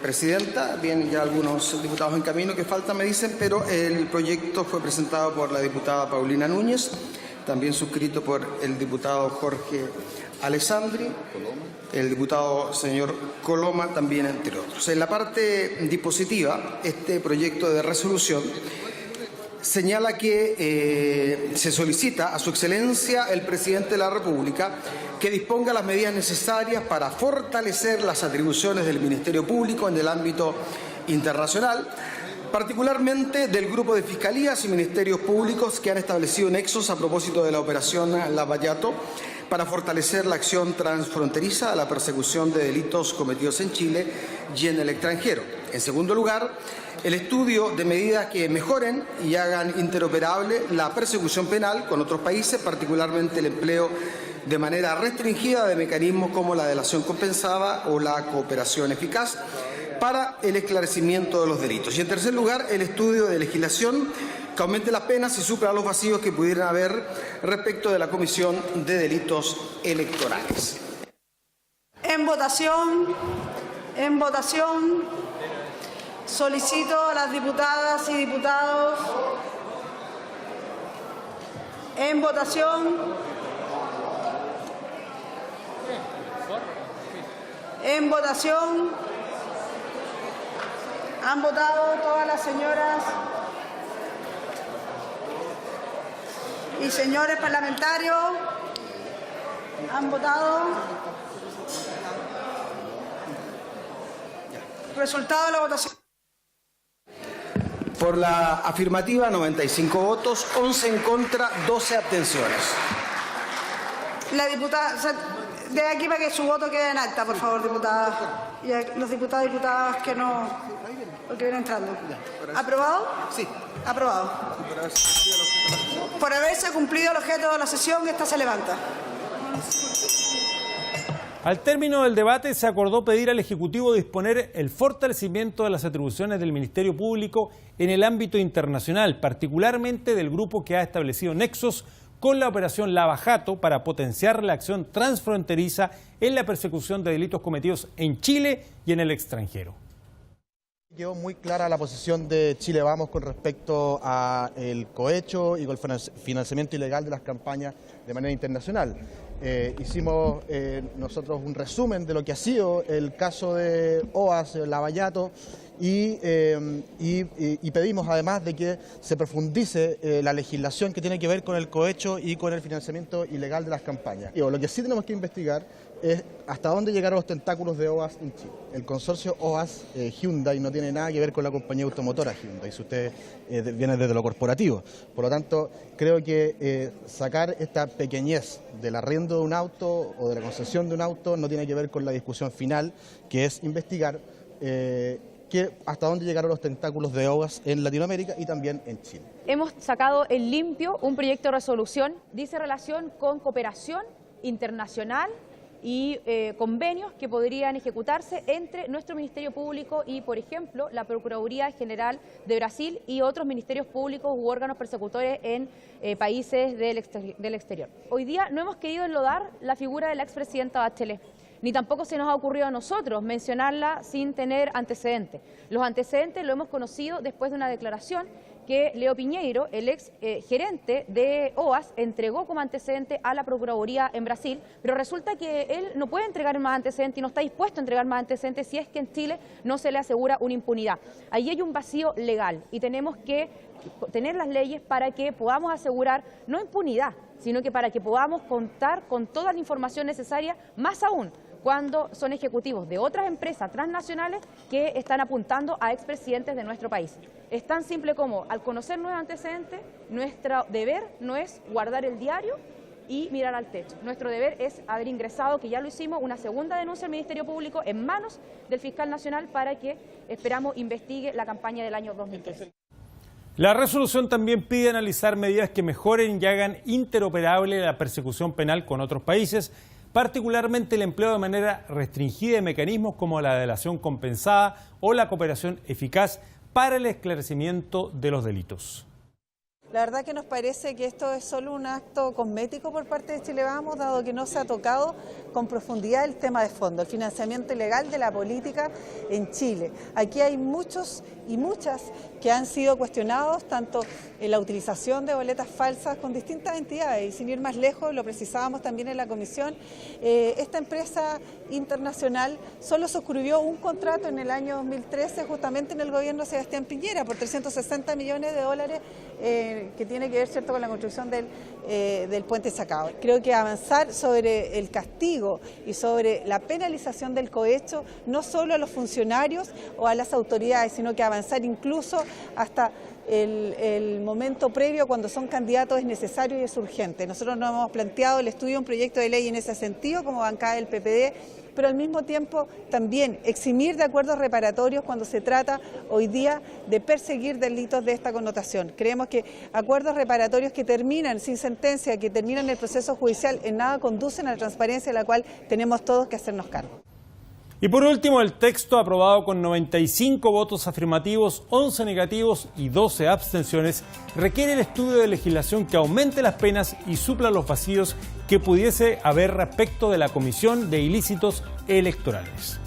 presidenta. Bien, ya algunos diputados en camino que faltan me dicen, pero el proyecto fue presentado por la diputada Paulina Núñez, también suscrito por el diputado Jorge Alessandri, el diputado señor Coloma, también entre otros. En la parte dispositiva, este proyecto de resolución señala que se solicita a su excelencia el presidente de la República que disponga las medidas necesarias para fortalecer las atribuciones del Ministerio Público en el ámbito internacional, particularmente del grupo de fiscalías y ministerios públicos que han establecido nexos a propósito de la operación Lavallato para fortalecer la acción transfronteriza a la persecución de delitos cometidos en Chile y en el extranjero. En segundo lugar, el estudio de medidas que mejoren y hagan interoperable la persecución penal con otros países, particularmente el empleo de manera restringida de mecanismos como la delación compensada o la cooperación eficaz para el esclarecimiento de los delitos. Y en tercer lugar, el estudio de legislación que aumente las penas y supra los vacíos que pudieran haber respecto de la comisión de delitos electorales. En votación, solicito a las diputadas y diputados, en votación, han votado todas las señoras y señores parlamentarios, han votado. Resultado de la votación. Por la afirmativa, 95 votos, 11 en contra, 12 abstenciones. La diputada, de aquí para que su voto quede en acta, por favor, diputada. Y a los diputados y diputadas que no, porque vienen entrando. ¿Aprobado? Sí. Aprobado. Por haberse cumplido el objeto de la sesión, esta se levanta. Al término del debate se acordó pedir al Ejecutivo disponer el fortalecimiento de las atribuciones del Ministerio Público en el ámbito internacional, particularmente del grupo que ha establecido nexos con la operación Lavallato para potenciar la acción transfronteriza en la persecución de delitos cometidos en Chile y en el extranjero. Quedó muy clara la posición de Chile Vamos con respecto al cohecho y con el financiamiento ilegal de las campañas de manera internacional. Hicimos nosotros un resumen de lo que ha sido el caso de OAS, Lavallato, y pedimos además de que se profundice la legislación que tiene que ver con el cohecho y con el financiamiento ilegal de las campañas. Lo que sí tenemos que investigar es hasta dónde llegaron los tentáculos de OAS en Chile. El consorcio OAS Hyundai no tiene nada que ver con la compañía automotora Hyundai, si usted viene desde lo corporativo. Por lo tanto, creo que sacar esta pequeñez del arriendo de un auto o de la concesión de un auto no tiene que ver con la discusión final, que es investigar hasta dónde llegaron los tentáculos de OAS en Latinoamérica y también en Chile. Hemos sacado en limpio un proyecto de resolución, dice relación con cooperación internacional y convenios que podrían ejecutarse entre nuestro Ministerio Público y, por ejemplo, la Procuraduría General de Brasil y otros ministerios públicos u órganos persecutores en países del exterior. Hoy día no hemos querido enlodar la figura de la expresidenta Bachelet, ni tampoco se nos ha ocurrido a nosotros mencionarla sin tener antecedentes. Los antecedentes lo hemos conocido después de una declaración que Leo Piñeiro, el ex gerente de OAS, entregó como antecedente a la Procuraduría en Brasil, pero resulta que él no puede entregar más antecedentes y no está dispuesto a entregar más antecedentes si es que en Chile no se le asegura una impunidad. Ahí hay un vacío legal y tenemos que tener las leyes para que podamos asegurar no impunidad, sino que para que podamos contar con toda la información necesaria, más aún cuando son ejecutivos de otras empresas transnacionales que están apuntando a expresidentes de nuestro país. Es tan simple como, al conocer nuevos antecedentes, nuestro deber no es guardar el diario y mirar al techo. Nuestro deber es haber ingresado, que ya lo hicimos, una segunda denuncia al Ministerio Público en manos del fiscal nacional para que, esperamos, investigue la campaña del año 2013. La resolución también pide analizar medidas que mejoren y hagan interoperable la persecución penal con otros países, particularmente el empleo de manera restringida de mecanismos como la delación compensada o la cooperación eficaz para el esclarecimiento de los delitos. La verdad que nos parece que esto es solo un acto cosmético por parte de Chile Vamos, dado que no se ha tocado con profundidad el tema de fondo, el financiamiento ilegal de la política en Chile. Aquí hay muchos y muchas que han sido cuestionados, tanto en la utilización de boletas falsas con distintas entidades, y sin ir más lejos, lo precisábamos también en la comisión, esta empresa internacional solo suscribió un contrato en el año 2013, justamente en el gobierno de Sebastián Piñera, por 360 millones de dólares, que tiene que ver, ¿cierto?, con la construcción del puente Sacao. Creo que avanzar sobre el castigo y sobre la penalización del cohecho, no solo a los funcionarios o a las autoridades, sino que avanzar incluso hasta el momento previo cuando son candidatos es necesario y es urgente. Nosotros nos hemos planteado el estudio de un proyecto de ley en ese sentido como bancada del PPD, pero al mismo tiempo también eximir de acuerdos reparatorios cuando se trata hoy día de perseguir delitos de esta connotación. Creemos que acuerdos reparatorios que terminan sin sentencia, que terminan el proceso judicial, en nada conducen a la transparencia de la cual tenemos todos que hacernos cargo. Y por último, el texto aprobado con 95 votos afirmativos, 11 negativos y 12 abstenciones requiere el estudio de legislación que aumente las penas y supla los vacíos que pudiese haber respecto de la comisión de ilícitos electorales.